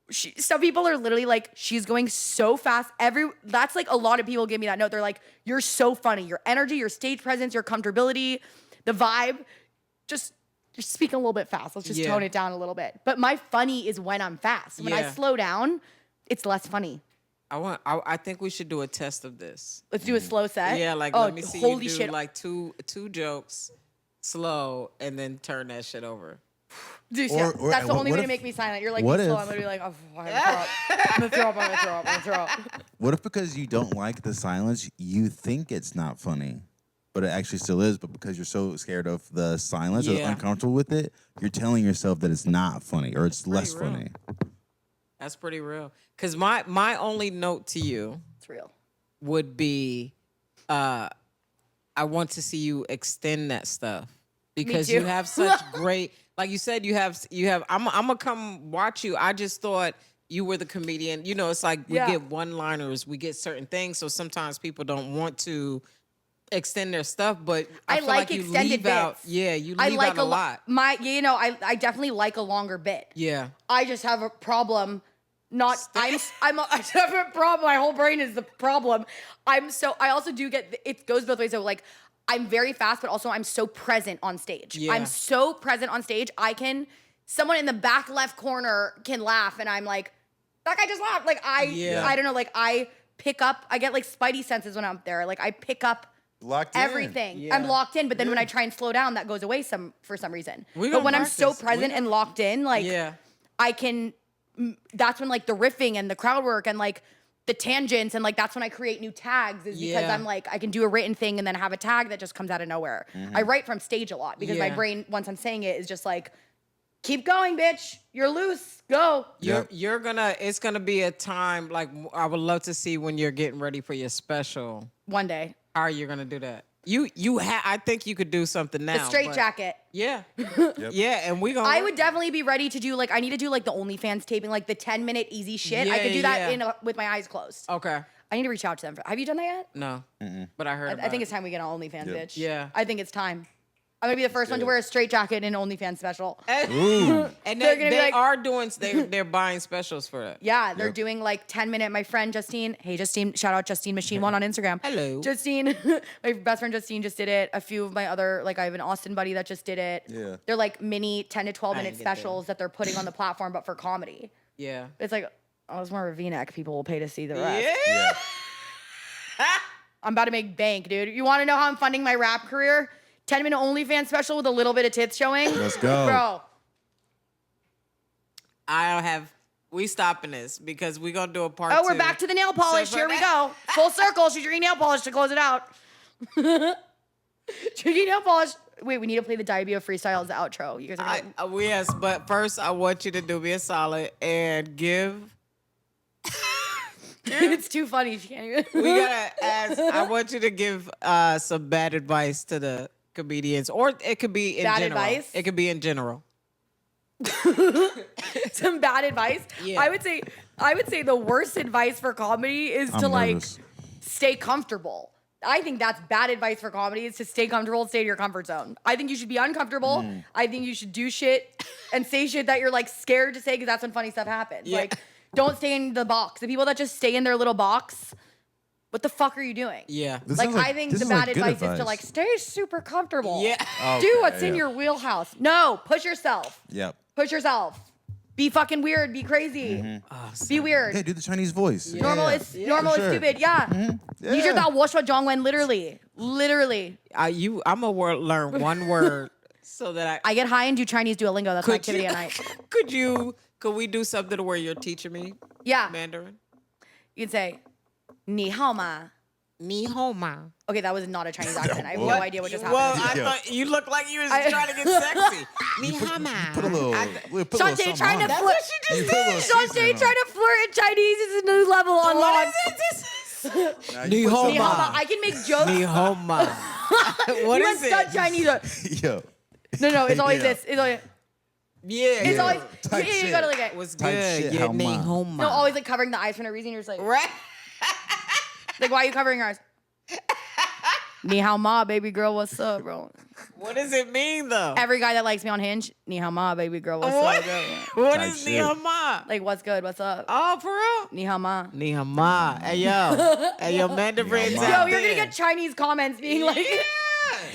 some people are literally like, she's going so fast. That's like a lot of people give me that note. They're like, you're so funny. Your energy, your stage presence, your comfortability, the vibe, just you're speaking a little bit fast. Let's just Yeah. tone it down a little bit. But my funny is when I'm fast. When I Yeah. slow down, it's less funny. I think we should do a test of this. Let's do a slow set. Yeah, like oh, let me see holy you do shit. like two jokes slow and then turn that shit over. Dude, Or- yeah, or- that's the what only way to if- make me silent. You're like, what be slow. if- I'm gonna be like, oh, I'm gonna throw up. I'm gonna throw up. I'm gonna throw up. What if because you don't like the silence, you think it's not funny, but it actually still is, but because you're so scared of the silence or Yeah. uncomfortable with it, you're telling yourself that it's not funny or it's less real. funny. That's pretty real. Cause my only note to you It's real. would be I want to see you extend that stuff because you too. have such great, like you said, you have I'm gonna come watch you. I just thought you were the comedian. You know, it's like we Yeah. get one-liners, we get certain things, so sometimes people don't want to extend their stuff, but I feel like like you extended leave out. bits. Yeah, you I leave like out a lot. I definitely like a longer bit. Yeah. I just have a problem. I just have a problem. My whole brain is the problem. I also do get, it goes both ways. So like, I'm very fast, but also I'm so present on stage. Yeah. I'm so present on stage. Someone in the back left corner can laugh and I'm like, that guy just laughed. Like I don't know, like I pick up, I get like spidey senses when I'm there. Like I pick up Locked in. everything. Yeah. I'm locked in, but then when I try and slow down, that goes away for some reason. We But gonna when I'm so practice. present and locked in, like Yeah. I can, that's when like the riffing and the crowd work and like the tangents and like that's when I create new tags is because Yeah. I'm like, I can do a written thing and then have a tag that just comes out of nowhere. I write from stage a lot because my Yeah. brain, once I'm saying it, is just like, keep going, bitch. You're loose. Go. It's gonna be a time like I would love to see when you're getting ready for your special. One day. How are you gonna do that? I think you could do something now. The straight but- jacket. Yeah. Yeah, and we gonna I would definitely be ready to do like, I need to do like the OnlyFans taping, like the 10-minute easy shit. I Yeah, could do that yeah. with my eyes closed. Okay. I need to reach out to them. Have you done that yet? No. But I heard I think it's time we get on OnlyFans, bitch. Yeah. I think it's time. I'm gonna be the first one to wear a straight jacket in an OnlyFans special. And They're gonna be they like- are doing they're buying specials for that. Yeah, they're doing like 10-minute. My friend Justine, hey Justine, shout out Justine Machine One on Instagram. Hello. Justine, my best friend Justine just did it. A few of my other, like I have an Austin buddy that just did it. Yeah. They're like mini 10 to 12 minute didn't get that. specials that they're putting on the platform, but for comedy. Yeah. It's like, oh, it's more of a V-neck. People will pay to see the rest. Yeah. I'm about to make bank, dude. You want to know how I'm funding my rap career? 10-minute OnlyFans special with a little bit of tits showing. Let's go. Bro. We stopping this because we're gonna do a part Oh, two. we're back to the nail polish. So Here for we that- go. Full circle. She's drinking nail polish to close it out. Drinking nail polish. Wait, we need to play the Diabio freestyle as the outro. You guys are gonna, Yes, but first I want you to do me a solid and give. it's too funny. She can't even. We gotta ask. I want you to give some bad advice to the comedians, or it could be in Bad general. advice? It could be in general. Some bad advice. Yeah. I would say the worst advice for comedy is to I'm like nervous. stay comfortable. I think that's bad advice for comedy is to stay comfortable, stay in your comfort zone. I think you should be uncomfortable. I think you should do shit and say shit that you're like scared to say because that's when funny stuff happens. Yeah. Like, don't stay in the box. The people that just stay in their little box, what the fuck are you doing? Yeah. This Like, is like- I think this the is like bad good advice is to advice. like stay super comfortable. Yeah. Do what's in your wheelhouse. No, push yourself. Yep. Push yourself. Be fucking weird. Be crazy. Be weird. Yeah, do the Chinese voice. Normal is normal is sure. stupid. Yeah. Yeah. 你知道我说中文 literally. I'm gonna learn one word so that I get high and do Chinese Duolingo. That's my activity at night. Could we do something where you're teaching me Yeah. Mandarin? You can say 你好吗? Ni hao ma. Okay, that was not a Chinese accent. I have no What? idea what just Well, happened. I thought you looked like you was trying to get sexy. Ni hao ma. Put a little. Put a little Chaunte something trying to on it. That's flirt. what she You just put a did. little Chaunte seasoning on trying to flirt in Chinese is a new level What unlocked. is this? Nah, Ni you put hao some Ni ma. hao ma. I can make jokes. Ni hao ma. What You is went stuck it? Chinese. on- Yo. No, it's always Yeah. this. It's always, Yeah. it's always Type you shit. gotta like it. was Type good. shit, Yeah, how ni ma. hao ma. No, always like covering the eyes for no reason. You're just like, Right? like, why are you covering your eyes? Ni hao ma, baby girl, what's up, bro? What does it mean though? Every guy that likes me on Hinge, ni hao ma, baby girl, what's What? up, girl? What Type is ni shit. hao ma? Like, what's good, what's up? Oh, for real? Ni hao ma. Ni hao ma. Hey yo, Mandarin's Ni hao ma. Yo, out you're there. gonna get Chinese comments being like,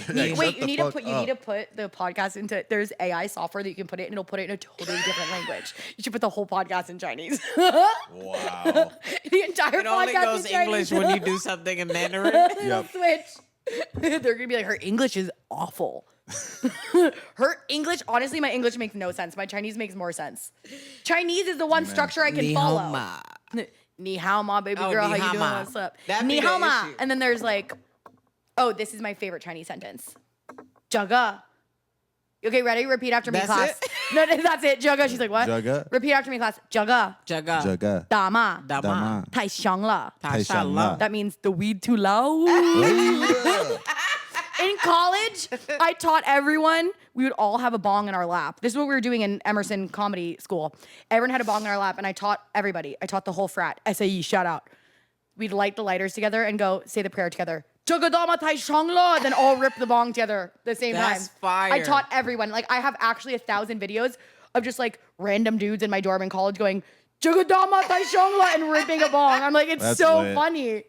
Like, wait, shut you the need to fuck put the podcast into. There's AI software that you can put it, and it'll put it in a totally different language. You should put the whole podcast in Chinese. Wow. The entire It only podcast goes in Chinese. English when you do something in Mandarin. It'll Yep. switch. They're gonna be like, her English is awful. Her English, honestly, my English makes no sense. My Chinese makes more sense. Chinese is the one structure I can Ni hao follow. ma. Ni hao ma, baby Oh, girl, ni how hao you doing? ma. What's up? That'd be Ni the hao ma. issue. And then there's like, oh, this is my favorite Chinese sentence. Jaga. Okay, ready? Repeat after me, That's class. it? No, that's it. Jaga. She's like, what? Jaga. Repeat after me, class. Jaga. Jaga. Jaga. Dama. Dama. Tai xiang la. Tashallah. That means the weed too loud. In college, I taught everyone, we would all have a bong in our lap. This is what we were doing in Emerson Comedy School. Everyone had a bong in our lap, and I taught everybody. I taught the whole frat. SAE, shout out. We'd light the lighters together and go say the prayer together. Jagadama Tai Shangla, then all rip the bong together at the same That's time. fire. I taught everyone. Like, I have actually 1,000 videos of just like random dudes in my dorm in college going, Jagadama Tai Shangla, and ripping a bong. I'm like, it's That's so lit. funny.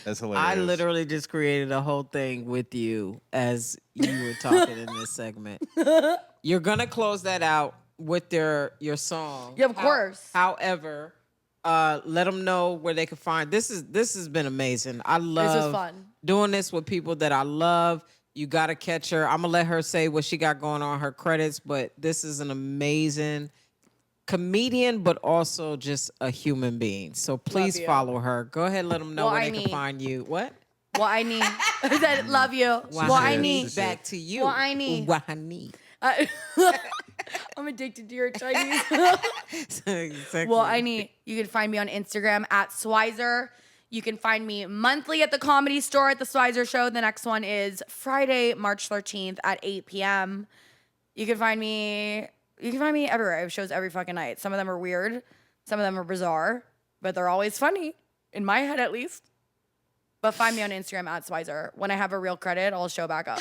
That's hilarious. I literally just created a whole thing with you as you were talking in this segment. You're gonna close that out with your song. Yeah, of course. However, let them know where they can find. This has been amazing. I love fun. doing this with people that I love. You gotta catch her. I'm gonna let her say what she got going on, her credits, but this is an amazing comedian, but also just a human being. So please you. follow her. Go ahead, let them know What where I they can need. find you. What? What I need. I said, love you. What I need. Back to you. What I need. What I need. I'm addicted to your Chinese. Sexy. Well, I need. You can find me on Instagram at Swizer. You can find me monthly at the Comedy Store at the Swizer Show. The next one is Friday, March 13th at 8 p.m. You can find me everywhere. I have shows every fucking night. Some of them are weird. Some of them are bizarre. But they're always funny. In my head, at least. But find me on Instagram at Swizer. When I have a real credit, I'll show back up.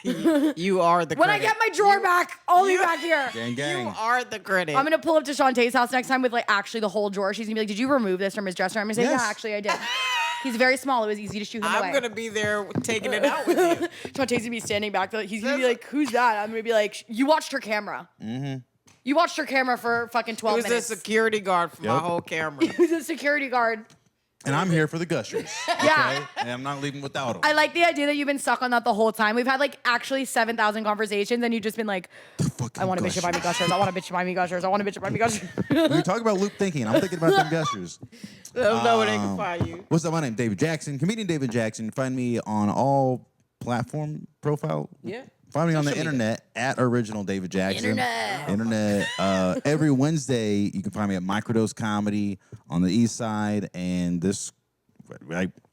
You are the When I credit. get my drawer back, I'll be back here. Gang, gang. You are the credit. I'm gonna pull up to Chaunte's house next time with like actually the whole drawer. She's gonna be like, "Did you remove this from his dresser?" I'm gonna say, Yes. "Yeah, actually I did." He's very small. It was easy to shoo him away. I'm gonna be there taking it out with you. Chaunte's gonna be standing back. He's gonna be like, "Who's that?" I'm gonna be like, "You watched her camera. You watched her camera for fucking 12 It was minutes." a security guard for my Yep. whole camera. He's a security guard. And I'm here for the gushers. Yeah. Okay? And I'm not leaving without them. I like the idea that you've been stuck on that the whole time. We've had like actually 7,000 conversations, and you've just been like, "I want a bitch to buy me gushers. I want a bitch to buy me gushers. I want a bitch to buy me gushers." We talk about loop thinking. I'm thinking about them gushers. Let them know where they can find you. What's up? My name? David Jackson, comedian David Jackson. Find me on all platform profile. Yeah. Find me on the Social media. internet at original David Jackson. Internet. Every Wednesday, you can find me at Microdose Comedy on the East Side, and this,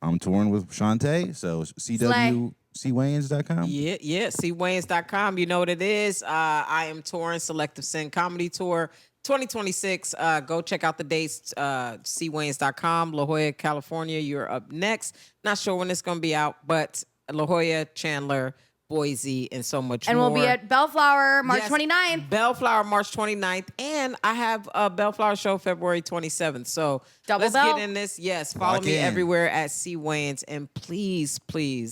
I'm touring with Chaunte. So CWCWayans.com. Yeah. CWayans.com. You know what it is. I am touring Selective Sin Comedy Tour 2026. Go check out the dates. CWayans.com. La Jolla, California. You're up next. Not sure when it's going to be out, but La Jolla, Chandler, Boise, and so much And more. we'll be at Bellflower March Yes, 29th. Bellflower March 29th. And I have a Bellflower show February 27th. So Double let's bell. get in this. Yes, follow Lock me in. everywhere at C Wayans. And please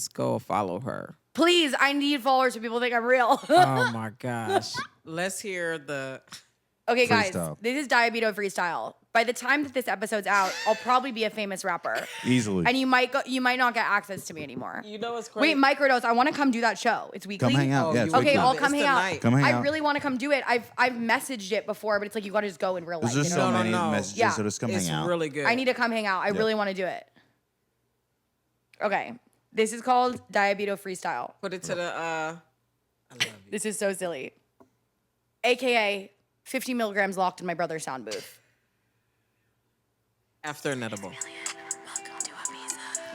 go follow her. Please, I need followers so people think I'm real. Oh my gosh. Let's hear the Okay, guys, Freestyle. this is Diabeto Freestyle. By the time that this episode's out, I'll probably be a famous rapper. Easily. And you might not get access to me anymore. You know what's crazy? Wait, Microdose, I want to come do that show. It's weekly. Come hang out. Yeah, it's Okay, weekly. I'll come It's hang the out. night. Come hang I out. really want to come do it. I've messaged it before, but it's like you got to just go in real life. There's just you know? so many no. messages, Yeah. so just come It's hang out. really good. I need to come hang out. I really want to do it. Okay, this is called Diabeto Freestyle. Put it to the. This is so silly. AKA 50 milligrams locked in my brother's sound booth. After an edible.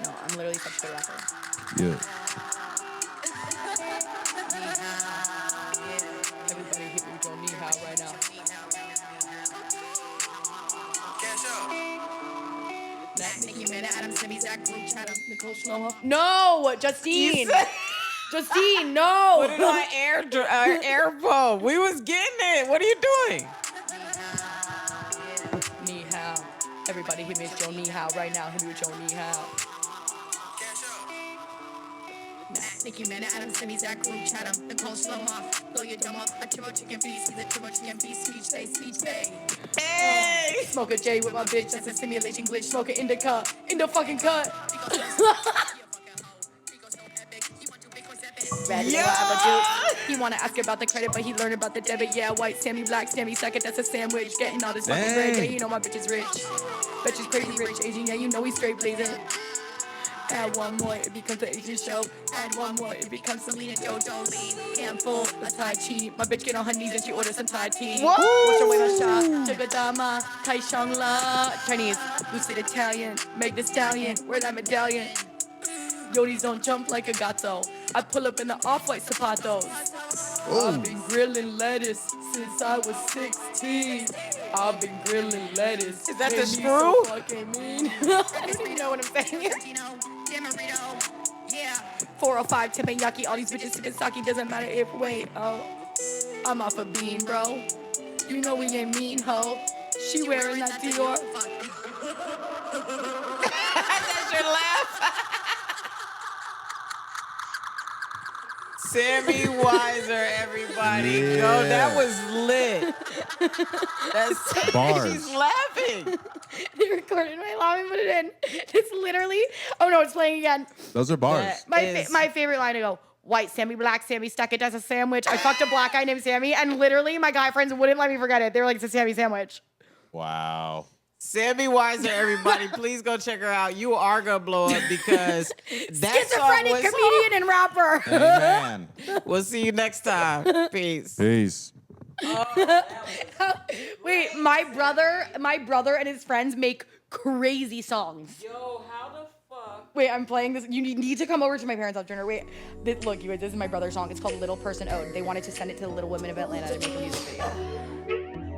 No, I'm literally such a good rapper. Yeah. Everybody hit me with your knee high right now. No, Justine. Justine, no. Put it on airphone. We was getting it. What are you doing? Knee how. Everybody hit me with your knee how right now. Hit me with your knee how. Nicki Minaj, Adam, Simi, Zach, group chat 'em. Nicole, slow off. Blow your dumb off. A triple chicken beast. He's a triple chicken beast. Speech day, speech day. Hey! Smoke a J with my bitch. That's a simulation glitch. Smoke an indica. In the fucking cut. He wanna ask about the credit, but he learned about the debit. Yeah, white, Sammy, black, Sammy, second, that's a sandwich. Getting all this fucking bread, yeah, you know my bitch is rich. Bitch is crazy rich, Asian, yeah, you know he's straight blazing. Add one more, it becomes an Asian show. Add one more, it becomes Selena Dodo. Handful of Tai Chi. My bitch get on her knees and she orders some Thai tea. What's your way, Masha? Jagadama, Tai Shang La. Chinese, lucid Italian, Meg the Stallion, wear that medallion. Yodis don't jump like a gato. I pull up in the off-white zapatos. I've been grilling lettuce since I was 16. I've been grilling lettuce. Is that the Made me screw? So fucking mean. I don't even know what I'm saying. 405 teppanyaki, all these bitches sipping sake, doesn't matter if wait, oh, I'm off a bean, bro. You know we ain't mean, ho. She wearing that Dior. That's your laugh. Sammy Weiser, everybody. Yeah. Yo, that was lit. That's Bars. She's laughing. They recorded my laugh and put it in. It's literally, oh no, it's playing again. Those are bars. That- My favorite line to go, white Sammy, black Sammy, stuck it as a sandwich. I fucked a black guy named Sammy, and literally my guy friends wouldn't let me forget it. They were like, it's a Sammy sandwich. Wow. Sammy Weiser, everybody, please go check her out. You are gonna blow up because that song Schizophrenic was comedian and rapper. Amen. We'll see you next time. Peace. Peace. Wait, my brother and his friends make crazy songs. Yo, how the fuck? Wait, I'm playing this. You need to come over to my parents' house, Turner. Wait, look, you guys, this is my brother's song. It's called Little Person Ode. They wanted to send it to the Little Women of Atlanta to make a music video.